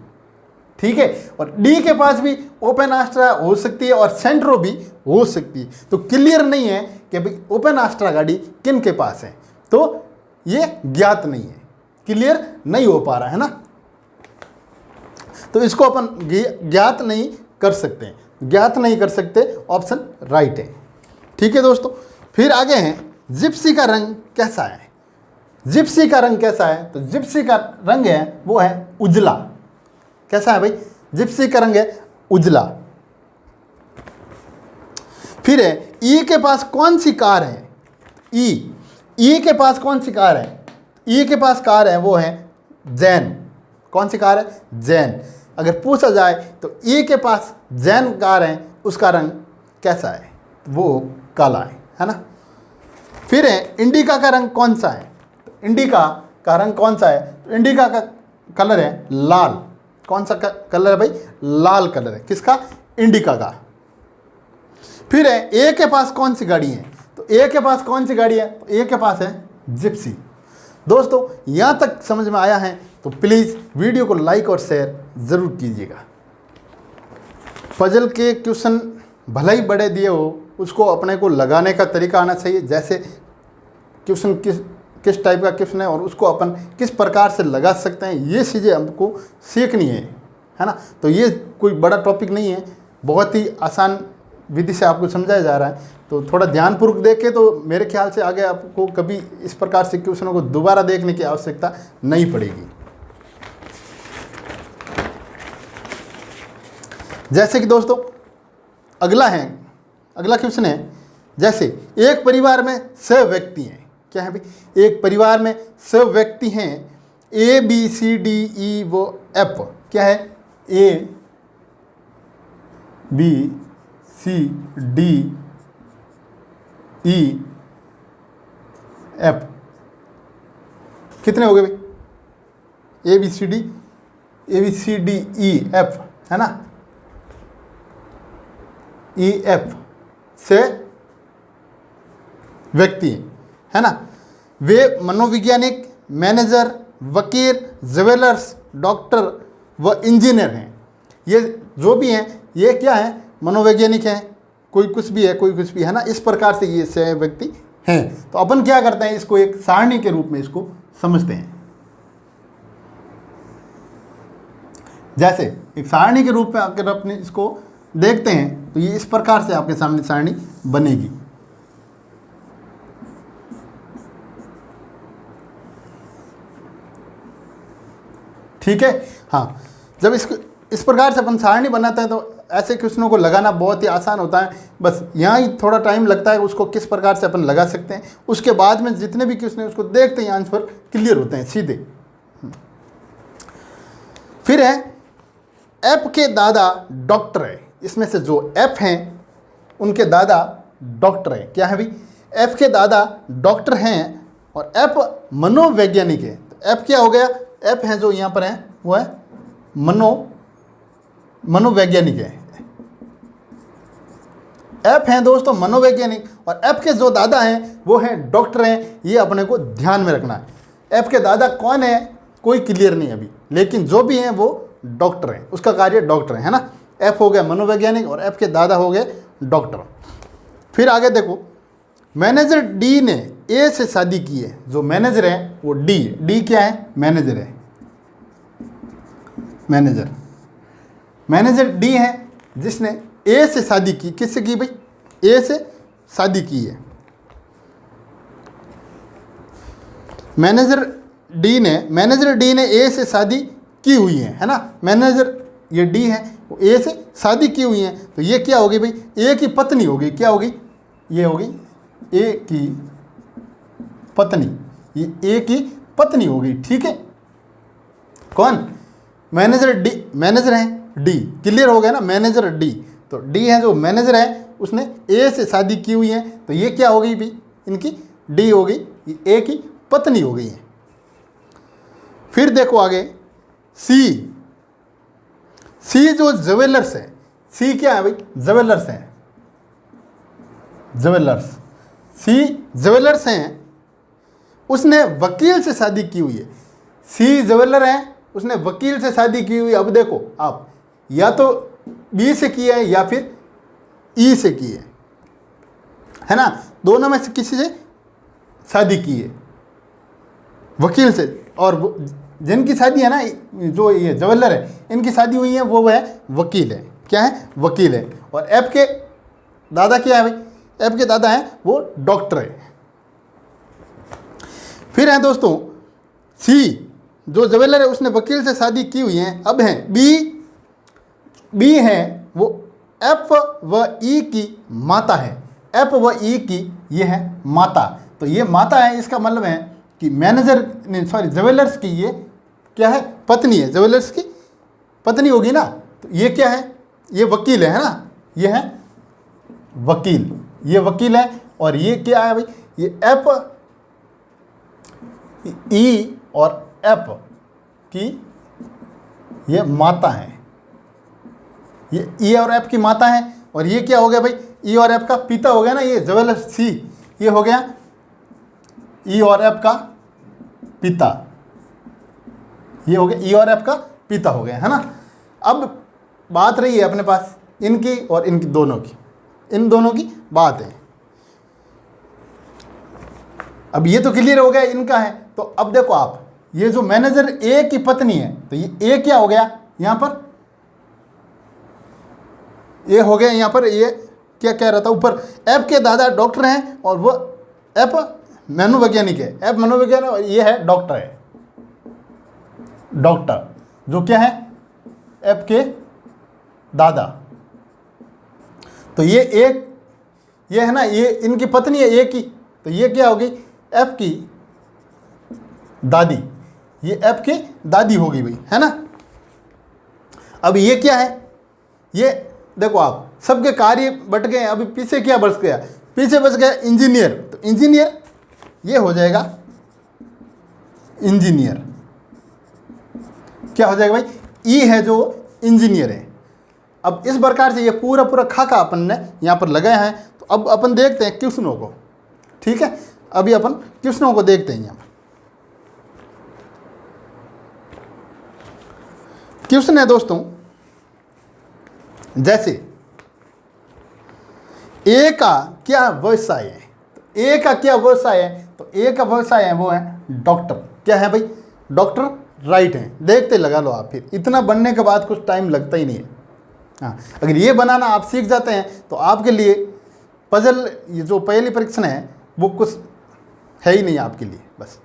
ठीक है, और डी के पास भी ओपन आस्ट्रा हो सकती है और सेंट्रो भी हो सकती है। तो क्लियर नहीं है कि भाई ओपन आस्ट्रा गाड़ी किन के पास है, तो ये ज्ञात नहीं है, क्लियर नहीं हो पा रहा है ना। तो इसको अपन ज्ञात नहीं कर सकते, ऑप्शन राइट है। ठीक है दोस्तों, फिर आगे हैं जिप्सी का रंग कैसा है। जिप्सी का रंग कैसा है? तो जिप्सी का रंग है वो है उजला। कैसा है भाई? जिप्सी का रंग है उजला। फिर है ई के पास कौन सी कार है? ई के पास कौन सी कार है? ई के पास कार है वो है जैन। कौन सी कार है? जैन। अगर पूछा जाए तो ई के पास जैन कार है, उसका रंग कैसा है? वो काला है ना। फिर है इंडिका का रंग कौन सा है? तो इंडिका का रंग कौन सा है? तो इंडिका का कलर है लाल। कौन सा कलर है भाई? लाल कलर है। किसका? इंडिका का। फिर है ए के पास कौन सी गाड़ी है? तो ए के पास कौन सी गाड़ी है? तो ए के पास है जिप्सी। दोस्तों यहाँ तक समझ में आया है तो प्लीज़ वीडियो को लाइक और शेयर ज़रूर कीजिएगा। पजल के क्वेश्चन भले ही बड़े दिए हो, उसको अपने को लगाने का तरीका आना चाहिए। जैसे क्वेश्चन किस टाइप का क्वेश्चन है और उसको अपन किस प्रकार से लगा सकते हैं, ये चीज़ें हमको सीखनी है ना। तो ये कोई बड़ा टॉपिक नहीं है, बहुत ही आसान विधि से आपको समझाया जा रहा है। तो थोड़ा ध्यानपूर्वक देखें तो मेरे ख्याल से आगे आपको कभी इस प्रकार से क्वेश्चनों को दोबारा देखने की आवश्यकता नहीं पड़ेगी। जैसे कि दोस्तों अगला क्वेश्चन है, जैसे एक परिवार में 6 व्यक्ति हैं। क्या है भाई? एक परिवार में 6 व्यक्ति हैं, ए बी सी डी ई वो एफ। क्या है? A B C D E F. कितने हो गए भाई? A B C D E F है ना। ई एफ से व्यक्ति है ना। वे मनोवैज्ञानिक, मैनेजर, वकील, ज्वेलर्स, डॉक्टर व इंजीनियर हैं। ये जो भी हैं ये क्या है? मनोवैज्ञानिक हैं, कोई कुछ भी है, कोई कुछ भी है ना। इस प्रकार से ये 6 व्यक्ति हैं। तो अपन क्या करते हैं, इसको एक सारणी के रूप में इसको समझते हैं। जैसे एक सारणी के रूप में अगर अपने इसको देखते हैं तो ये इस प्रकार से आपके सामने सारणी बनेगी। ठीक है, हाँ। जब इस प्रकार से अपन सारणी बनाते हैं तो ऐसे क्वेश्चनों को लगाना बहुत ही आसान होता है। बस यहाँ ही थोड़ा टाइम लगता है, उसको किस प्रकार से अपन लगा सकते हैं। उसके बाद में जितने भी क्वेश्चन हैं उसको देखते ही आंसर क्लियर होते हैं सीधे। फिर है एफ के दादा डॉक्टर है। इसमें से जो एफ हैं उनके दादा डॉक्टर है। क्या है भाई? एफ के दादा डॉक्टर हैं और एफ मनोवैज्ञानिक है। तो एफ क्या हो गया? एफ हैं जो यहाँ पर हैं वो है मनोवैज्ञानिक है। एफ हैं दोस्तों मनोवैज्ञानिक और एफ के जो दादा हैं वो हैं डॉक्टर हैं। ये अपने को ध्यान में रखना है। एफ के दादा कौन है कोई क्लियर नहीं अभी, लेकिन जो भी हैं वो डॉक्टर हैं, उसका कार्य डॉक्टर है ना। एफ हो गया मनोवैज्ञानिक और एफ के दादा हो गए डॉक्टर। फिर आगे देखो, मैनेजर डी ने ए से शादी की है। जो मैनेजर है वो डी है। डी क्या है? मैनेजर है। मैनेजर डी है जिसने ए से शादी की। किससे की भाई? ए से शादी की है। मैनेजर डी ने ए से शादी की हुई है ना। मैनेजर ये डी है वो ए से शादी की हुई है। तो ये क्या होगी भाई? ए की पत्नी होगी। क्या होगी? ये होगी ए की पत्नी। ये ए की पत्नी होगी। ठीक है। कौन? मैनेजर है डी। क्लियर हो गया ना? Manager D. तो डी है जो मैनेजर है उसने ए से शादी की हुई है। तो ये क्या हो गई भाई? इनकी डी हो गई, ये ए की पत्नी हो गई है। फिर देखो आगे सी जो ज्वेलर्स है। सी क्या है भाई? ज्वेलर्स है। सी ज्वेलर्स हैं, उसने वकील से शादी की हुई है। सी ज्वेलर है, उसने वकील से शादी की हुई। अब देखो आप, या तो बी से की है या फिर ई से की है ना। दोनों में से किसी से शादी की है, वकील से। और जिनकी शादी है ना, जो ये ज्वेलर है, इनकी शादी हुई है वो है वकील है। क्या है? वकील है। और एफ के दादा क्या है भाई? एफ के दादा हैं वो डॉक्टर है। फिर है दोस्तों सी जो ज्वेलर है उसने वकील से शादी की हुई है। अब है बी है वो एफ व ई की माता है। एफ व ई की ये है माता। तो ये माता है, इसका मतलब है कि ज्वेलर्स की ये क्या है? पत्नी है। ज्वेलर्स की पत्नी होगी ना। तो ये क्या है? ये वकील है ना। ये है वकील, ये वकील है। और ये क्या है भाई? ये एफ ई और एफ की ये माता है। ये ई और एफ की माता है। और ये क्या हो गया भाई? ई और एफ का पिता हो गया ना। ये ज्वेलर सी ये हो गया ई और एफ का पिता। ये हो गया ई और एफ का पिता हो गया है ना। अब बात रही है अपने पास इनकी और इनकी दोनों की, इन दोनों की बात है। अब ये तो क्लियर हो गया इनका है। तो अब देखो आप, ये जो मैनेजर ए की पत्नी है, तो ये ए क्या हो गया? यहां पर ये हो गया। यहां पर ये क्या कह रहा था ऊपर? एफ के दादा डॉक्टर हैं और वो एफ मनोवैज्ञानिक है। एफ मनोवैज्ञानिक और ये है डॉक्टर है। डॉक्टर जो क्या है? एफ के दादा। तो ये एक ये है ना, ये इनकी पत्नी है ए की। तो ये क्या होगी? एफ की दादी। ये एफ की दादी होगी भाई, है ना। अब ये क्या है? ये देखो आप, सबके कार्य बट गए। अभी पीछे क्या बच गया? पीछे बच गया इंजीनियर। तो इंजीनियर ये हो जाएगा इंजीनियर। क्या हो जाएगा भाई? ई है जो इंजीनियर है। अब इस प्रकार से ये पूरा खाका अपन ने यहाँ पर लगाया है। तो अब अपन देखते हैं क्वेश्चनों को। ठीक है, अभी अपन क्वेश्चनों को देखते हैं। यहाँ पर क्वेश्चन है दोस्तों, जैसे ए का क्या व्यवसाय है? तो ए का क्या व्यवसाय है? तो ए का व्यवसाय है वो है डॉक्टर। क्या है भाई? डॉक्टर राइट है। देखते लगा लो आप। फिर इतना बनने के बाद कुछ टाइम लगता ही नहीं है। हाँ, अगर ये बनाना आप सीख जाते हैं तो आपके लिए पजल, ये जो पहली परीक्षण है वो कुछ है ही नहीं आपके लिए। बस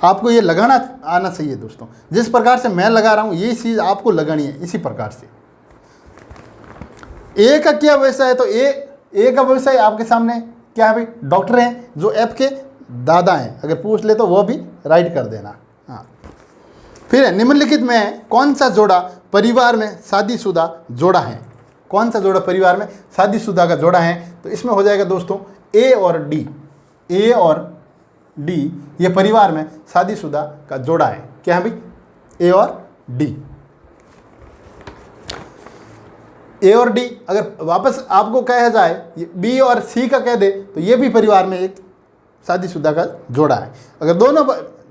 आपको ये लगाना आना चाहिए दोस्तों। जिस प्रकार से मैं लगा रहा हूँ ये चीज़ आपको लगानी है इसी प्रकार से। ए का क्या व्यवसाय है? तो ए का व्यवसाय आपके सामने क्या है भाई? डॉक्टर हैं जो एफ के दादा हैं। अगर पूछ ले तो वो भी राइट कर देना। हाँ, फिर निम्नलिखित में कौन सा जोड़ा परिवार में शादीशुदा जोड़ा है? कौन सा जोड़ा परिवार में शादीशुदा का जोड़ा है? तो इसमें हो जाएगा दोस्तों ए और डी। ए और डी ये परिवार में शादीशुदा का जोड़ा है। क्या है भाई? ए और डी। ए और डी अगर वापस आपको कहा जाए बी और सी का कह दे तो ये भी परिवार में एक शादीशुदा का जोड़ा है। अगर दोनों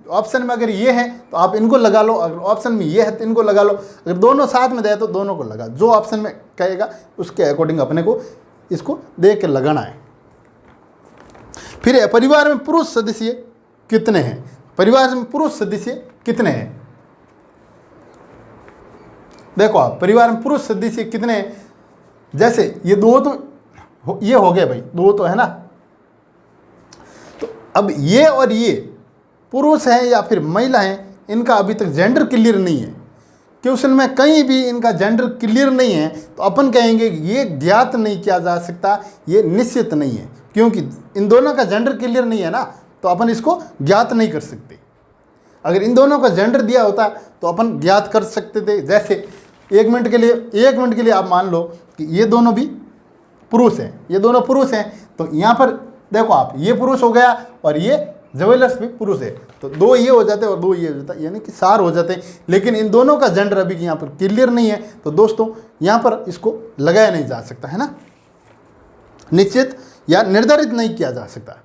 ऑप्शन में अगर ये है तो आप इनको लगा लो, अगर ऑप्शन में ये है तो इनको लगा लो, अगर दोनों साथ में दे तो दोनों को लगा, जो ऑप्शन में कहेगा उसके अकॉर्डिंग अपने को इसको देख के लगाना है। फिर परिवार में पुरुष सदस्य कितने हैं? परिवार में पुरुष सदस्य कितने हैं? देखो आप, परिवार में पुरुष सदस्य कितने हैं? जैसे ये दो तो ये हो गए भाई, दो तो है ना। तो अब ये और ये पुरुष हैं या फिर महिला हैं, इनका अभी तक जेंडर क्लियर नहीं है। क्वेश्चन में कहीं भी इनका जेंडर क्लियर नहीं है तो अपन कहेंगे ये ज्ञात नहीं किया जा सकता, ये निश्चित नहीं है, क्योंकि इन दोनों का जेंडर क्लियर नहीं है ना, तो अपन इसको ज्ञात नहीं कर सकते। अगर इन दोनों का जेंडर दिया होता तो अपन ज्ञात कर सकते थे। जैसे एक मिनट के लिए आप मान लो कि ये दोनों भी पुरुष हैं, ये दोनों पुरुष हैं, तो यहाँ पर देखो आप, ये पुरुष हो गया और ये ज्वेलर्स भी पुरुष है, तो दो ये हो जाते हैं और दो ये हो जाता है, यानी कि 4 हो जाते हैं। लेकिन इन दोनों का जेंडर अभी यहाँ पर क्लियर नहीं है, तो दोस्तों यहाँ पर इसको लगाया नहीं जा सकता है ना, निश्चित या निर्धारित नहीं किया जा सकता।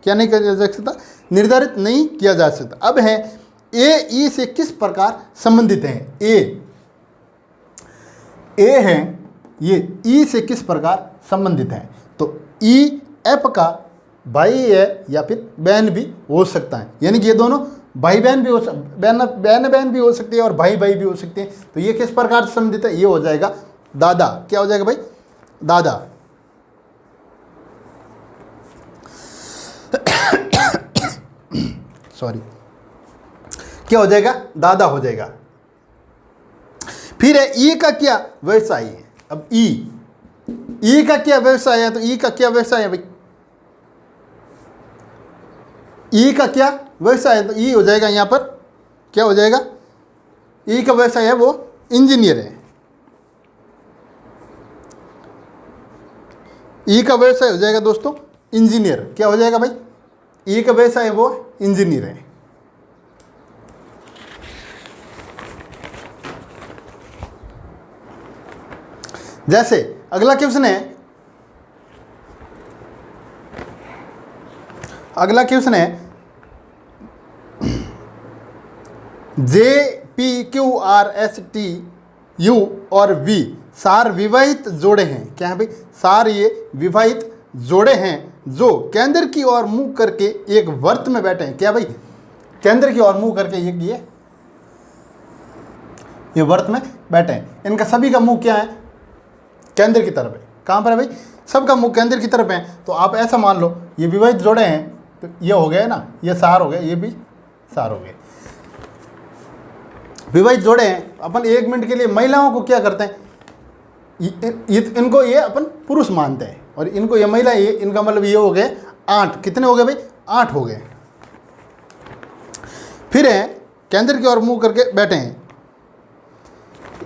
क्या नहीं किया जा सकता? निर्धारित नहीं किया जा सकता। अब है ए ई से किस प्रकार संबंधित है? ए है ये ई से किस प्रकार संबंधित है? तो ई एफ का भाई है या फिर बहन भी हो सकता है, यानी कि ये दोनों भाई बहन भी हो बहन भी हो सकती है और भाई भाई भी हो सकते हैं। तो ये किस प्रकार से संबंधित है? ये हो जाएगा दादा। क्या हो जाएगा भाई? दादा। सॉरी, क्या हो जाएगा? दादा हो जाएगा। फिर है ई का क्या व्यवसाय है? अब ई का क्या व्यवसाय है? तो ई का क्या व्यवसाय है भाई? ई का क्या व्यवसाय है? तो ई हो जाएगा यहाँ पर, क्या हो जाएगा? ई का व्यवसाय है वो इंजीनियर है। ई का व्यवसाय हो जाएगा दोस्तों इंजीनियर। क्या हो जाएगा भाई? ई का व्यवसाय है वो इंजीनियर है। जैसे अगला क्वेश्चन है, J P Q R S T U और वी 4 विवाहित जोड़े हैं। क्या है भाई? 4 ये विवाहित जोड़े हैं जो केंद्र की ओर मुंह करके एक वर्त में बैठे हैं। क्या भाई? केंद्र की ओर मुंह करके ये वर्त में बैठे हैं। इनका सभी का मुंह क्या है? केंद्र की तरफ है। कहाँ पर है भाई? सबका मुंह केंद्र की तरफ है। तो आप ऐसा मान लो ये विवाहित जोड़े हैं, तो ये हो गए ना, ये 4 हो गए, ये भी 4 हो गए। विवाहित जोड़े हैं। अपन 1 मिनट के लिए महिलाओं को क्या करते हैं, इनको ये अपन पुरुष मानते हैं और इनको ये महिला, ये इनका मतलब ये हो गए 8। कितने हो गए भाई? 8 हो गए। फिर है केंद्र की ओर मुंह करके बैठे हैं,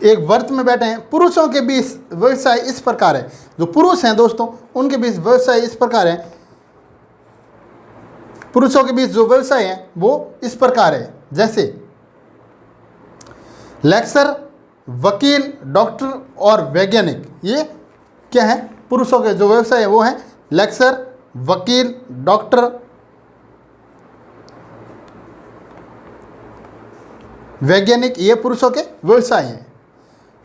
एक वर्त में बैठे हैं। पुरुषों के बीच व्यवसाय इस प्रकार है, जो पुरुष हैं दोस्तों उनके बीच व्यवसाय इस प्रकार है। पुरुषों के बीच जो व्यवसाय है वो इस प्रकार है, जैसे लेक्चर, वकील, डॉक्टर और वैज्ञानिक। ये क्या है? पुरुषों के जो व्यवसाय है वो है लेक्चर, वकील, डॉक्टर, वैज्ञानिक। ये पुरुषों के व्यवसाय हैं।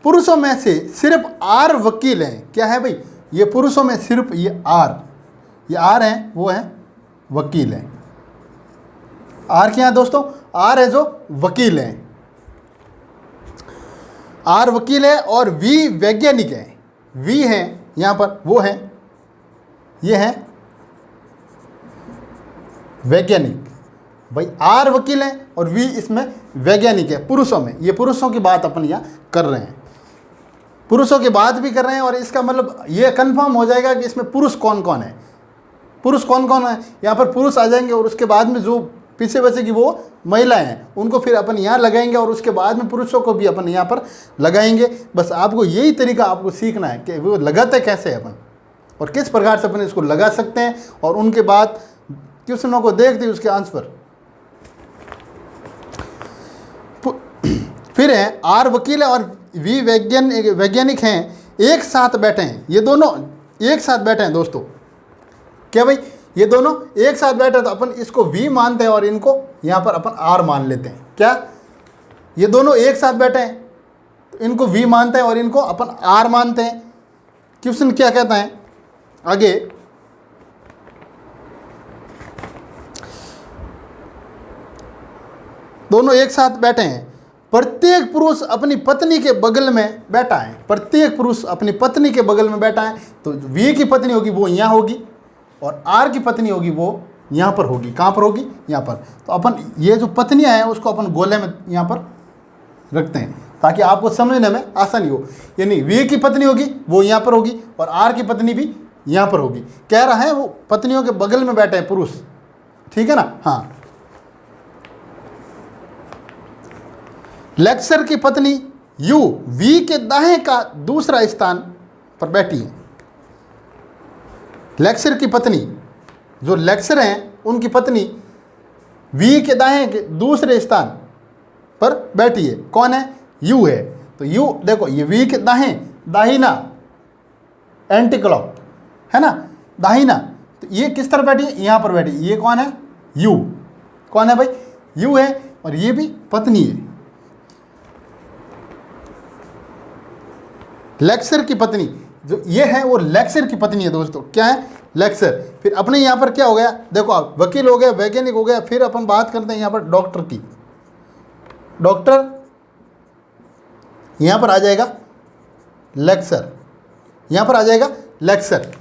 पुरुषों में से सिर्फ R वकील हैं। क्या है भाई? ये पुरुषों में सिर्फ ये R हैं, वो हैं वकील हैं। R क्या है दोस्तों? R है जो वकील हैं, R वकील है और V वैज्ञानिक है। V हैं यहाँ पर, वो हैं, ये हैं वैज्ञानिक। भाई R वकील है और V इसमें वैज्ञानिक है पुरुषों में। ये पुरुषों की बात अपन यहाँ कर रहे हैं, पुरुषों की बात भी कर रहे हैं। और इसका मतलब ये कंफर्म हो जाएगा कि इसमें पुरुष कौन कौन है। पुरुष कौन कौन है, यहाँ पर पुरुष आ जाएंगे और उसके बाद में जो पीछे बचेगी वो महिलाएं हैं, उनको फिर अपन यहाँ लगाएंगे और उसके बाद में पुरुषों को भी अपन यहाँ पर लगाएंगे। बस आपको यही तरीका आपको सीखना है कि वो लगाते कैसे अपन और किस प्रकार से अपन इसको लगा सकते हैं, और उनके बाद क्वेश्चनों को देखते हैं उसके आंसर। फिर है आर वकील है और वी वैज्ञानिक हैं, एक साथ बैठे हैं। ये दोनों एक साथ बैठे हैं दोस्तों। क्या भाई, ये दोनों एक साथ बैठे, तो अपन इसको वी मानते हैं और इनको यहाँ पर अपन आर मान लेते हैं। क्या, ये दोनों एक साथ बैठे हैं तो इनको वी मानते हैं और इनको अपन आर मानते हैं। क्वेश्चन क्या कहता है आगे, दोनों एक साथ बैठे हैं, प्रत्येक पुरुष अपनी पत्नी के बगल में बैठा है। प्रत्येक पुरुष अपनी पत्नी के बगल में बैठा है, तो वी की पत्नी होगी वो यहाँ होगी और आर की पत्नी होगी वो यहाँ पर होगी। कहाँ पर होगी, यहाँ पर। तो अपन ये जो पत्नियाँ हैं उसको अपन गोले में यहाँ पर रखते हैं ताकि आपको समझने में आसानी हो। यानी वी की पत्नी होगी वो यहाँ पर होगी और आर की पत्नी भी यहाँ पर होगी। कह रहा है वो पत्नियों के बगल में बैठे हैं पुरुष, ठीक है ना। हाँ, लेक्चर की पत्नी यू वी के दाएं का दूसरा स्थान पर बैठी है। लेक्चर की पत्नी, जो लेक्चर हैं उनकी पत्नी वी के दाएं के दूसरे स्थान पर बैठी है। कौन है, यू है। तो यू देखो, ये वी के दाएं, दाहिना एंटी क्लॉक है ना, दाहिना। तो ये किस तरह बैठी है, यहाँ पर बैठी। ये कौन है, यू। कौन है भाई, यू है और ये भी पत्नी है। लेक्चर की पत्नी जो ये है वो लेक्चर की पत्नी है दोस्तों। क्या है, लेक्चर। फिर अपने यहाँ पर क्या हो गया, देखो आप, वकील हो गया, वैज्ञानिक हो गया। फिर अपन बात करते हैं यहाँ पर डॉक्टर की। डॉक्टर यहाँ पर आ जाएगा लेक्चर, यहाँ पर आ जाएगा लेक्चर,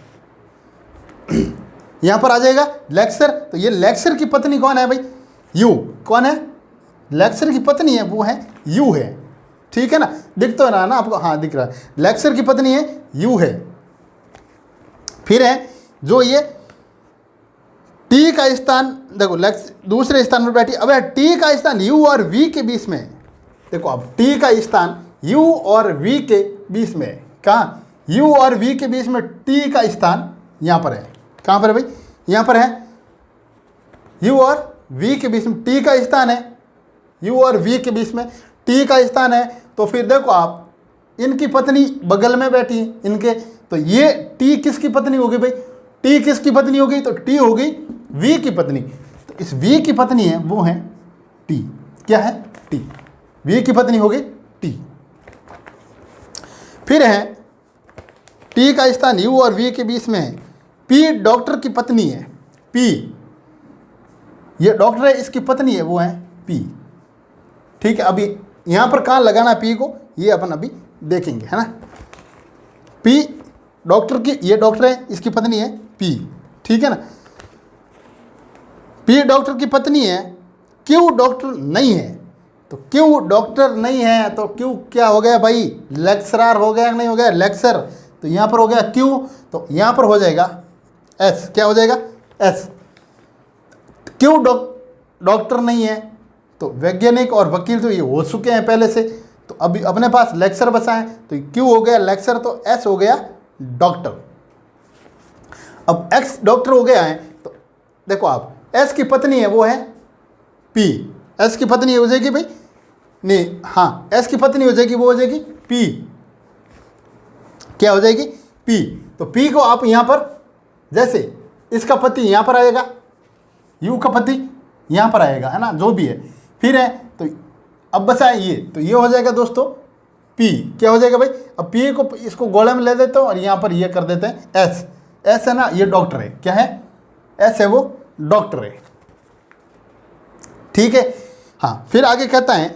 यहाँ पर आ जाएगा लेक्चर। तो ये लेक्चर की पत्नी कौन है भाई, यू। कौन है, लेक्चर की पत्नी है वो है यू है, ठीक है ना। दिख तो रहा है ना आपको, हाँ दिख रहा है। लेक्चर की पत्नी है यू है। फिर है जो ये टी का स्थान, देखो दूसरे स्थान पर बैठी। अब टी का स्थान यू और वी के बीच में। देखो अब टी का स्थान यू और वी के बीच में। कहाँ, यू और वी के बीच में टी का स्थान यहाँ पर है। कहाँ पर है भाई, यहाँ पर है। यू और वी के बीच में टी का स्थान है, यू और वी के बीच में टी का स्थान है। तो फिर देखो आप, इनकी पत्नी बगल में बैठी है इनके, तो ये टी किसकी पत्नी होगी भाई, टी किसकी पत्नी होगी, तो टी होगी वी की पत्नी। तो इस वी की पत्नी है वो है टी। क्या है, टी। वी की पत्नी होगी टी। फिर है टी का स्थान यू और वी के बीच में है। पी डॉक्टर की पत्नी है, पी ये डॉक्टर है, इसकी पत्नी है वो है पी, ठीक है। अभी यहाँ पर कहाँ लगाना पी को, ये अपन अभी देखेंगे, है ना। पी डॉक्टर की, ये डॉक्टर है, इसकी पत्नी है पी, ठीक है ना। पी डॉक्टर की पत्नी है, क्यू डॉक्टर नहीं है। तो क्यू डॉक्टर नहीं है, तो क्यू क्या हो गया भाई, लेक्चरर हो गया, नहीं हो गया लेक्चर। तो यहाँ पर हो गया क्यू, तो यहाँ पर हो जाएगा एस। क्या हो जाएगा, एस। क्यू डॉक्टर नहीं है, तो वैज्ञानिक और वकील तो ये हो चुके हैं पहले से। तो अभी अपने पास लेक्चर बचा है, तो क्यू हो गया लेक्चर, तो एस हो गया डॉक्टर। अब एक्स डॉक्टर हो गया है, तो देखो आप, एस की पत्नी है वो है पी। एस की पत्नी हो जाएगी भाई, नहीं हाँ, एस की पत्नी हो जाएगी वो हो जाएगी पी। क्या हो जाएगी, पी। तो पी को आप यहाँ पर, जैसे इसका पति यहाँ पर आएगा, यू का पति यहाँ पर आएगा, है ना, जो भी है। फिर है तो अब बचा है ये, तो ये हो जाएगा दोस्तों पी। क्या हो जाएगा भाई, अब पी को इसको गोले में ले देते हो और यहाँ पर ये कर देते हैं एस। एस है ना, ये डॉक्टर है। क्या है, एस है वो डॉक्टर है, ठीक है। हाँ, फिर आगे कहता है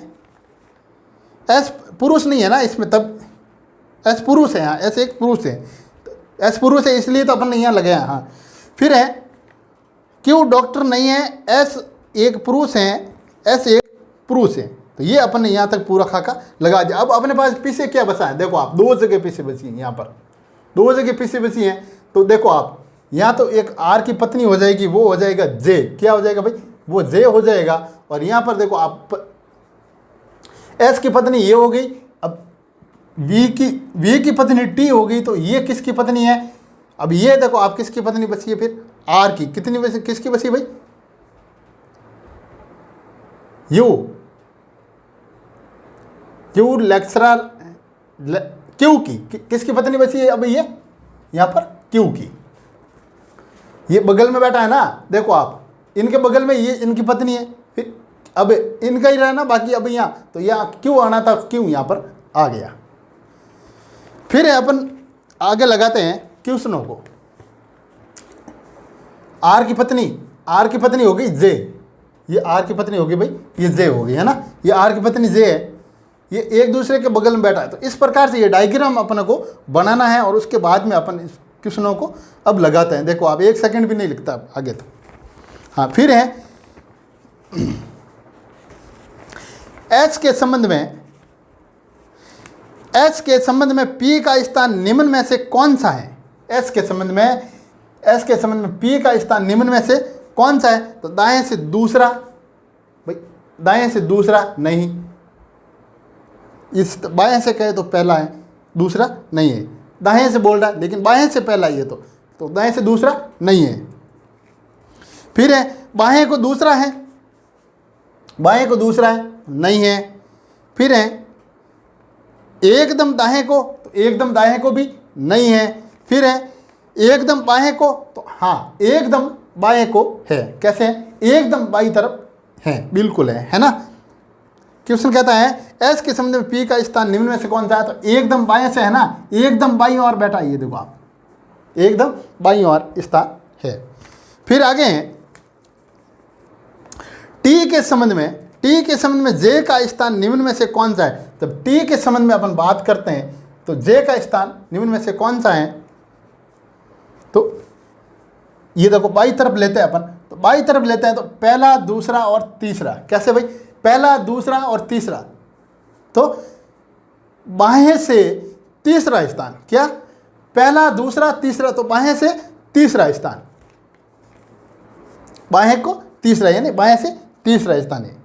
एस पुरुष नहीं है ना इसमें, तब एस पुरुष है। हाँ, एस एक पुरुष है, एस पुरुष है इसलिए तो अपन ने यहाँ लगाया। हाँ, फिर है क्यू डॉक्टर नहीं है, एस एक पुरुष है, एस एक पुरुष है। तो ये अपन ने यहाँ तक पूरा खाका लगा दिया। अब अपने पास पीछे क्या बचा है, देखो आप, दो जगह पीछे बची हैं, यहाँ पर दो जगह पीछे बची हैं। तो देखो आप, यहाँ तो एक आर की पत्नी हो जाएगी, वो हो जाएगा जे। क्या हो जाएगा भाई, वो जे हो जाएगा। और यहाँ पर देखो आप एस की पत्नी ये हो गई, अब वी की पत्नी टी हो गई, तो ये किसकी पत्नी है? अब ये देखो आप किसकी पत्नी बची है फिर? आर की। कितनी बची, किसकी बची भाई? यू लेक्चरर क्यू की। किसकी पत्नी बची है अब? ये यहाँ पर क्यू की। ये बगल में बैठा है ना, देखो आप, इनके बगल में ये इनकी पत्नी है, फिर अब इनका ही रहना बाकी। अब यहाँ तो यहाँ क्यों आना था, क्यों यहाँ पर आ गया। फिर अपन आगे लगाते हैं क्वेश्चनों को। आर की पत्नी हो गई जे, ये आर की पत्नी होगी भाई, ये जे होगी, है ना। ये आर की पत्नी जे है, ये एक दूसरे के बगल में बैठा है। तो इस प्रकार से ये डायग्राम अपन को बनाना है और उसके बाद में अपन इस क्वेश्चनों को अब लगाते हैं। देखो आप 1 सेकंड भी नहीं लिखता आगे तो। हाँ, फिर है एच के संबंध में पी का स्थान निम्न में से कौन सा है? एस के संबंध में पी का स्थान निम्न में से कौन सा है? तो दाएं से दूसरा, भाई दाएं से दूसरा नहीं, इस बाएं से कहे तो पहला है, दूसरा नहीं है। दाएं से बोल रहा है लेकिन बाएं से पहला ही है, तो दाएं से दूसरा नहीं है। फिर है बाएं को दूसरा है, नहीं है। फिर है एकदम दाएं को, तो एकदम दाएं को भी नहीं है। फिर है एकदम बाएं को, तो हाँ एकदम बाएं को है। कैसे है? एकदम बाईं तरफ है, बिल्कुल है ना। क्वेश्चन कहता है एस के संबंध में पी का स्थान निम्न में से कौन सा है? तो एकदम बाएं से है ना, एकदम बाईं ओर बैठा, ये देखो आप, एकदम बाईं ओर स्थान है। फिर आगे हैं टी के संबंध में जे का स्थान निम्न में से कौन सा है? तब टी के संबंध में अपन बात करते हैं तो जे का स्थान निम्न में से कौन सा है? तो ये देखो बाईं तरफ लेते हैं अपन, तो बाईं तरफ लेते हैं तो पहला, दूसरा और तीसरा। कैसे भाई? पहला, दूसरा और तीसरा, तो बाएं से तीसरा स्थान। क्या? पहला, दूसरा, तीसरा, तो बाएं से तीसरा स्थान, बाएं को तीसरा, यानी बाएं से तीसरा स्थान है।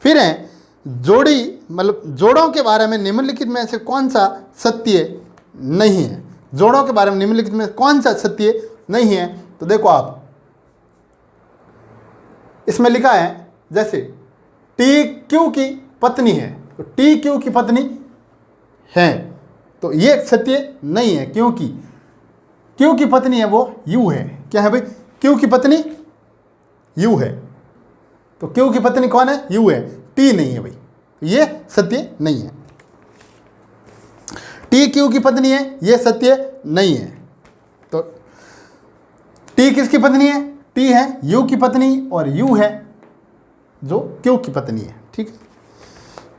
फिर है जोड़ी, मतलब जोड़ों के बारे में निम्नलिखित में से कौन सा सत्य नहीं है? जोड़ों के बारे में निम्नलिखित में कौन सा सत्य नहीं है? तो देखो आप, इसमें लिखा है जैसे टी क्यू की पत्नी है, तो टी क्यू की पत्नी है, तो ये सत्य नहीं है, क्योंकि क्यू की पत्नी है वो यू है। क्या है भाई? क्यू की पत्नी यू है, तो क्यू की पत्नी कौन है? यू है, टी नहीं है भाई, ये सत्य नहीं है। टी क्यू की पत्नी है, ये सत्य नहीं है। तो टी किसकी पत्नी है? टी है यू की पत्नी, और यू है जो क्यू की पत्नी है। ठीक है।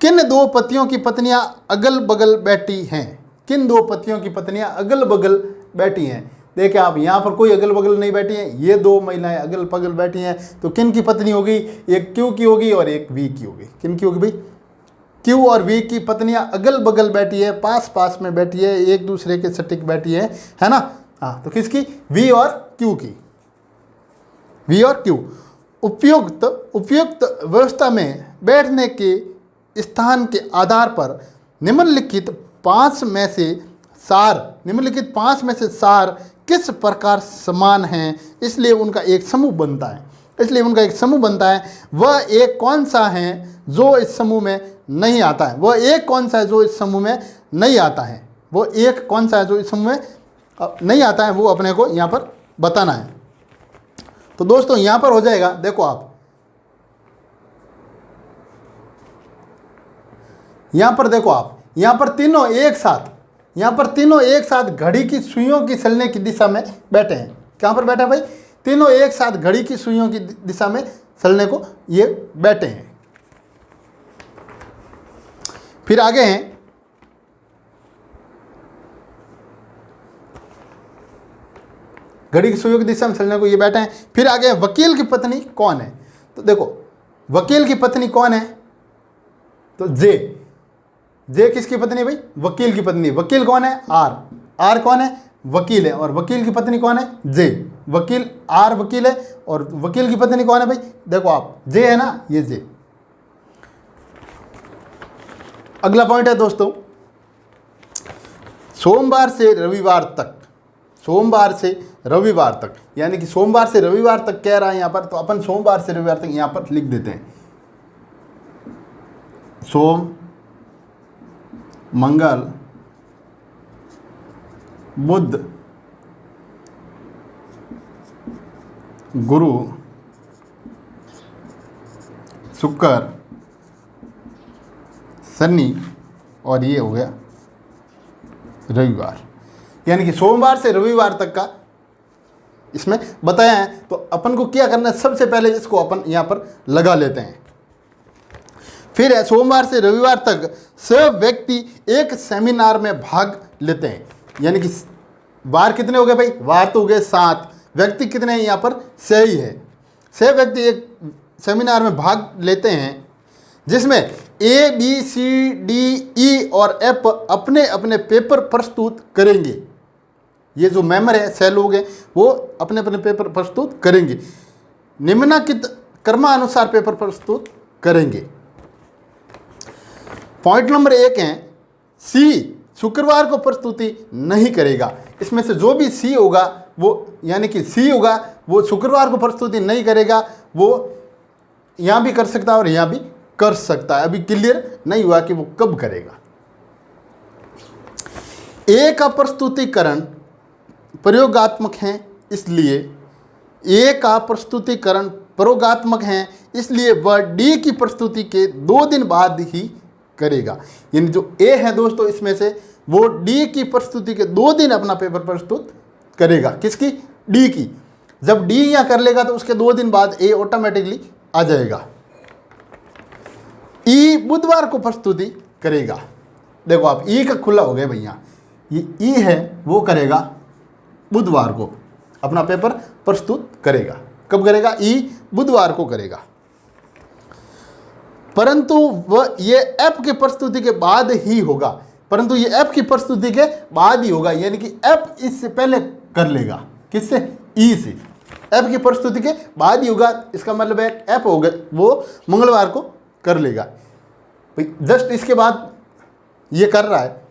किन दो पतियों की पत्नियां अगल बगल बैठी हैं? किन दो पतियों की पत्नियां अगल बगल बैठी हैं? देखिए आप, यहाँ पर कोई अगल बगल नहीं बैठी है, ये दो महिलाएं अगल बगल बैठी हैं। तो किन की पत्नी होगी? एक क्यू की होगी और एक वी की होगी। किन की होगी भाई? क्यू और वी की पत्नियां अगल बगल बैठी है, पास पास में बैठी है, एक दूसरे के सटीक बैठी है ना। हाँ, तो किसकी? वी और क्यू की। वी और क्यू उपयुक्त व्यवस्था में बैठने के स्थान के आधार पर निम्नलिखित पांच में से सार किस प्रकार समान हैं, इसलिए उनका एक समूह बनता है। वह एक कौन सा है जो इस समूह में नहीं आता है? वो एक कौन सा है जो इस समूह में नहीं आता है? वो अपने को यहाँ पर बताना है। तो दोस्तों यहाँ पर हो जाएगा, देखो आप, यहाँ पर तीनों एक साथ घड़ी की सुइयों की चलने की दिशा में बैठे हैं। कहाँ पर बैठे हैं भाई? तीनों एक साथ घड़ी की सुइयों की दिशा में चलने को ये बैठे हैं। फिर आगे हैं घड़ी की सुइयों की दिशा में चलने को ये बैठे हैं। फिर आगे वकील की पत्नी कौन है? तो देखो वकील की पत्नी कौन है? तो जे किसकी पत्नी भाई? वकील की पत्नी। वकील कौन है? आर कौन है? वकील है। और वकील की पत्नी कौन है? जे। वकील आर वकील है और वकील की पत्नी कौन है भाई, देखो आप जे है ना, ये जे। अगला पॉइंट है दोस्तों, सोमवार से रविवार तक, सोमवार से रविवार तक, यानी कि सोमवार से रविवार तक कह रहा है यहाँ पर, तो अपन सोमवार से रविवार तक यहाँ पर लिख देते हैं। सोम मंगल बुध गुरु शुक्र शनि और ये हो गया रविवार, यानी कि सोमवार से रविवार तक का इसमें बताया है। तो अपन को क्या करना है, सबसे पहले इसको अपन यहाँ पर लगा लेते हैं। फिर है सोमवार से रविवार तक सब व्यक्ति एक सेमिनार में भाग लेते हैं, यानी कि वार कितने हो गए भाई, वार तो हो गए 7, व्यक्ति कितने हैं यहाँ पर 6 ही है। 6 व्यक्ति एक सेमिनार में भाग लेते हैं जिसमें ए बी सी डी ई और एफ अपने अपने पेपर प्रस्तुत करेंगे। ये जो मेंबर है 6 लोग हैं वो अपने अपने पेपर प्रस्तुत करेंगे, निम्नलिखित क्रमानुसार पेपर प्रस्तुत करेंगे। पॉइंट नंबर 1 है सी शुक्रवार को प्रस्तुति नहीं करेगा। इसमें से जो भी सी होगा वो, यानी कि सी होगा वो शुक्रवार को प्रस्तुति नहीं करेगा, वो यहाँ भी कर सकता है और यहाँ भी कर सकता है। अभी क्लियर नहीं हुआ कि वो कब करेगा। ए का प्रस्तुतिकरण प्रयोगात्मक है, इसलिए ए का प्रस्तुतिकरण प्रयोगात्मक है, इसलिए वह डी की प्रस्तुति के 2 दिन बाद ही करेगा। यानी जो ए है दोस्तों इसमें से वो डी की प्रस्तुति के 2 दिन अपना पेपर प्रस्तुत करेगा। किसकी, डी की। जब डी यहाँ कर लेगा तो उसके 2 दिन बाद ए ऑटोमेटिकली आ जाएगा। ई बुधवार को प्रस्तुति करेगा। देखो आप ई का खुला हो गया भैया, ये ई है वो करेगा बुधवार को अपना पेपर प्रस्तुत करेगा। कब करेगा, ई बुधवार को करेगा। परंतु वह ये एफ की प्रस्तुति के बाद ही होगा, परंतु ये एफ की प्रस्तुति के बाद ही होगा, यानी कि एफ इससे पहले कर लेगा। किससे, ई से। एफ की प्रस्तुति के बाद ही होगा, इसका मतलब है एफ होगा वो मंगलवार को कर लेगा। भाई जस्ट इसके बाद ये कर रहा है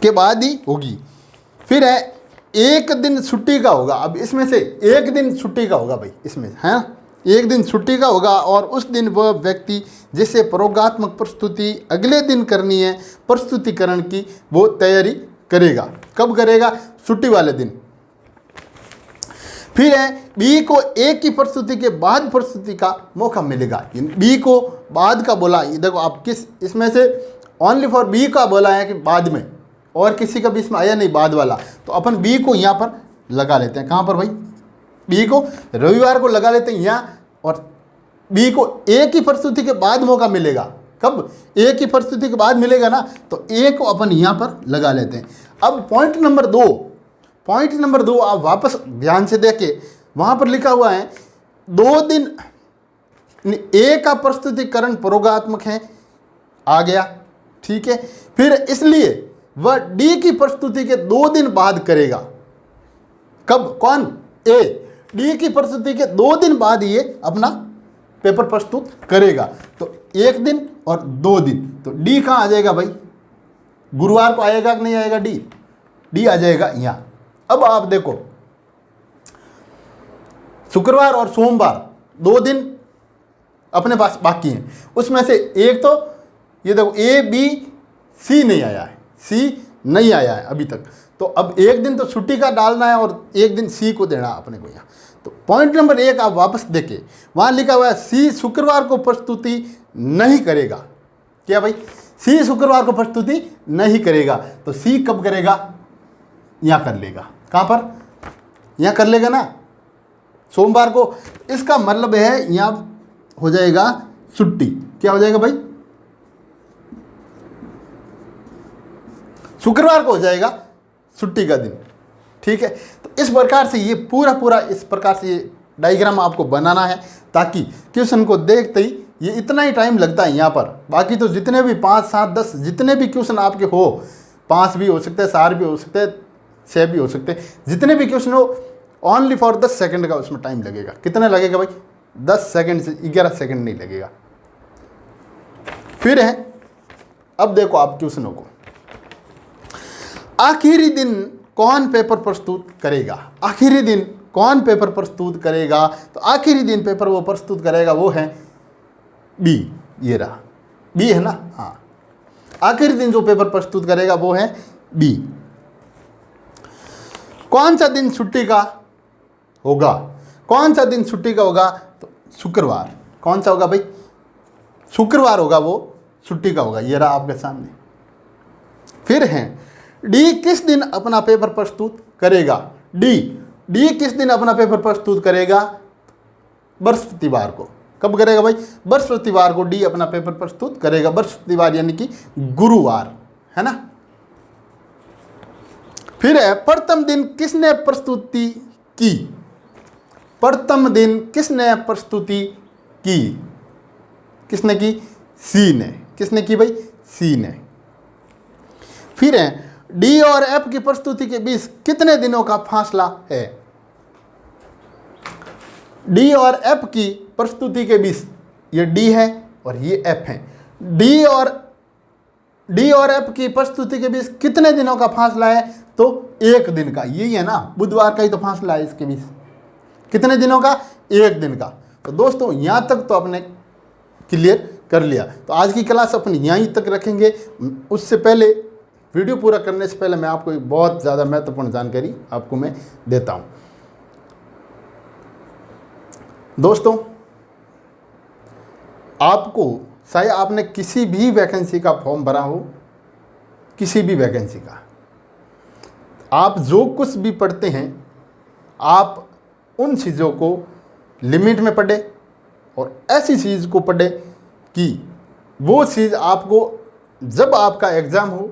के बाद ही होगी। फिर है 1 दिन छुट्टी का होगा। अब इसमें से 1 दिन छुट्टी का होगा भाई, इसमें है 1 दिन छुट्टी का होगा और उस दिन वह व्यक्ति जिसे प्रयोगात्मक प्रस्तुति अगले दिन करनी है प्रस्तुतिकरण की वो तैयारी करेगा। कब करेगा, छुट्टी वाले दिन। फिर है बी को ए की प्रस्तुति के बाद प्रस्तुति का मौका मिलेगा। बी को बाद का बोला, देखो आप किस इसमें से ओनली फॉर बी का बोला है कि बाद में, और किसी का भी इसमें आया नहीं बाद वाला, तो अपन बी को यहाँ पर लगा लेते हैं। कहाँ पर भाई, बी को रविवार को लगा लेते हैं यहाँ, और बी को ए की प्रस्तुति के बाद मौका मिलेगा। कब, ए की प्रस्तुति के बाद मिलेगा ना, तो ए को अपन यहाँ पर लगा लेते हैं। अब पॉइंट नंबर 2, पॉइंट नंबर 2 आप वापस ध्यान से देखें, वहाँ पर लिखा हुआ है 2 दिन ए का प्रस्तुतिकरण प्रयोगात्मक है, आ गया, ठीक है। फिर इसलिए वह डी की प्रस्तुति के 2 दिन बाद करेगा। कब, कौन, ए, डी की प्रस्तुति के 2 दिन बाद ये अपना पेपर प्रस्तुत करेगा। तो 1 दिन और 2 दिन, तो डी कहाँ आ जाएगा भाई, गुरुवार को आएगा कि नहीं आएगा, डी आ जाएगा यहाँ। अब आप देखो शुक्रवार और सोमवार 2 दिन अपने पास बाकी हैं, उसमें से एक तो ये देखो ए बी सी नहीं आया है, सी नहीं आया है अभी तक, तो अब 1 दिन तो छुट्टी का डालना है और 1 दिन सी को देना अपने को यहाँ। तो पॉइंट नंबर 1 आप वापस देखें, वहाँ लिखा हुआ है सी शुक्रवार को प्रस्तुति नहीं करेगा। क्या भाई, सी शुक्रवार को प्रस्तुति नहीं करेगा, तो सी कब करेगा, यहाँ कर लेगा। कहाँ पर, यहाँ कर लेगा ना सोमवार को। इसका मतलब है यहाँ हो जाएगा छुट्टी। क्या हो जाएगा भाई, शुक्रवार को हो जाएगा छुट्टी का दिन, ठीक है। तो इस प्रकार से ये पूरा इस प्रकार से ये डायग्राम आपको बनाना है, ताकि क्वेश्चन को देखते ही ये इतना ही टाइम लगता है यहाँ पर। बाकी तो जितने भी 5, 7, 10 जितने भी क्वेश्चन आपके हो, 5 भी हो सकते हैं, 4 भी हो सकते हैं, 6 भी हो सकते हैं, जितने भी क्वेश्चन हो ओनली फॉर 10 सेकंड का उसमें टाइम लगेगा। कितना लगेगा भाई? 10 सेकंड से 11 सेकंड नहीं लगेगा। फिर है, अब देखो आप क्वेश्चनों को, आखिरी दिन कौन पेपर प्रस्तुत करेगा? आखिरी दिन कौन पेपर प्रस्तुत करेगा? तो आखिरी दिन पेपर वो प्रस्तुत करेगा वो है बी। ये रहा बी है ना, हाँ, आखिरी दिन जो पेपर प्रस्तुत करेगा वो है बी। कौन सा दिन छुट्टी का होगा? कौन सा दिन छुट्टी का होगा? तो शुक्रवार। कौन सा होगा भाई? शुक्रवार होगा, वो छुट्टी का होगा। ये रहा आपके सामने। फिर है डी किस दिन अपना पेपर प्रस्तुत करेगा? डी किस दिन अपना पेपर प्रस्तुत करेगा? बृहस्पतिवार को। कब करेगा भाई? बृहस्पतिवार को डी अपना पेपर प्रस्तुत करेगा। बृहस्पतिवार यानी कि गुरुवार, है ना। फिर है प्रथम दिन किसने प्रस्तुति की? प्रथम दिन किसने प्रस्तुति की? किसने की? सी ने। किसने की भाई? सी ने। फिर है डी और एफ की प्रस्तुति के बीच कितने दिनों का फासला है? डी और एफ की प्रस्तुति के बीच, ये डी है और ये एफ है, डी और एफ की प्रस्तुति के बीच कितने दिनों का फासला है? तो 1 दिन का। यही है ना, बुधवार का ही तो फासला है इसके बीच। कितने दिनों का? 1 दिन का। तो दोस्तों यहाँ तक तो आपने क्लियर कर लिया। तो आज की क्लास अपन यहीं तक रखेंगे। उससे पहले, वीडियो पूरा करने से पहले मैं आपको एक बहुत ज़्यादा महत्वपूर्ण जानकारी आपको मैं देता हूँ। दोस्तों, आपको चाहे आपने किसी भी वैकेंसी का फॉर्म भरा हो, किसी भी वैकेंसी का, आप जो कुछ भी पढ़ते हैं, आप उन चीज़ों को लिमिट में पढ़े और ऐसी चीज़ को पढ़े कि वो चीज़ आपको जब आपका एग्ज़ाम हो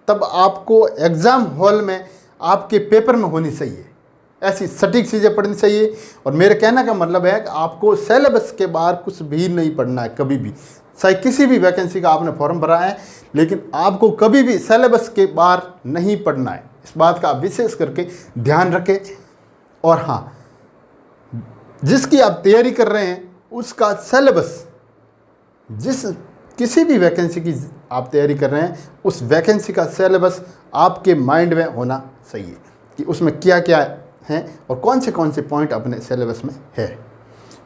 तब आपको एग्ज़ाम हॉल में आपके पेपर में होनी चाहिए। ऐसी सटीक चीज़ें पढ़नी चाहिए। और मेरे कहने का मतलब है कि आपको सिलेबस के बाहर कुछ भी नहीं पढ़ना है कभी भी। चाहे किसी भी वैकेंसी का आपने फॉर्म भरा है, लेकिन आपको कभी भी सिलेबस के बाहर नहीं पढ़ना है। इस बात का आप विशेष करके ध्यान रखें। और हाँ, जिसकी आप तैयारी कर रहे हैं उसका सिलेबस, जिस किसी भी वैकेंसी की आप तैयारी कर रहे हैं, उस वैकेंसी का सिलेबस आपके माइंड में होना चाहिए कि उसमें क्या क्या है और कौन से पॉइंट अपने सिलेबस में है।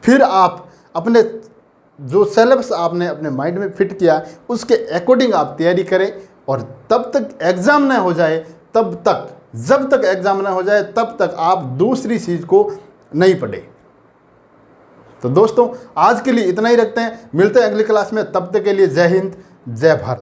फिर आप अपने जो सिलेबस आपने अपने माइंड में फिट किया उसके अकॉर्डिंग आप तैयारी करें। और तब तक एग्ज़ाम ना हो जाए, तब तक, जब तक एग्ज़ाम ना हो जाए तब तक आप दूसरी चीज़ को नहीं पढ़े। तो दोस्तों, आज के लिए इतना ही रखते हैं। मिलते हैं अगली क्लास में। तब तक के लिए जय हिंद, जय भारत।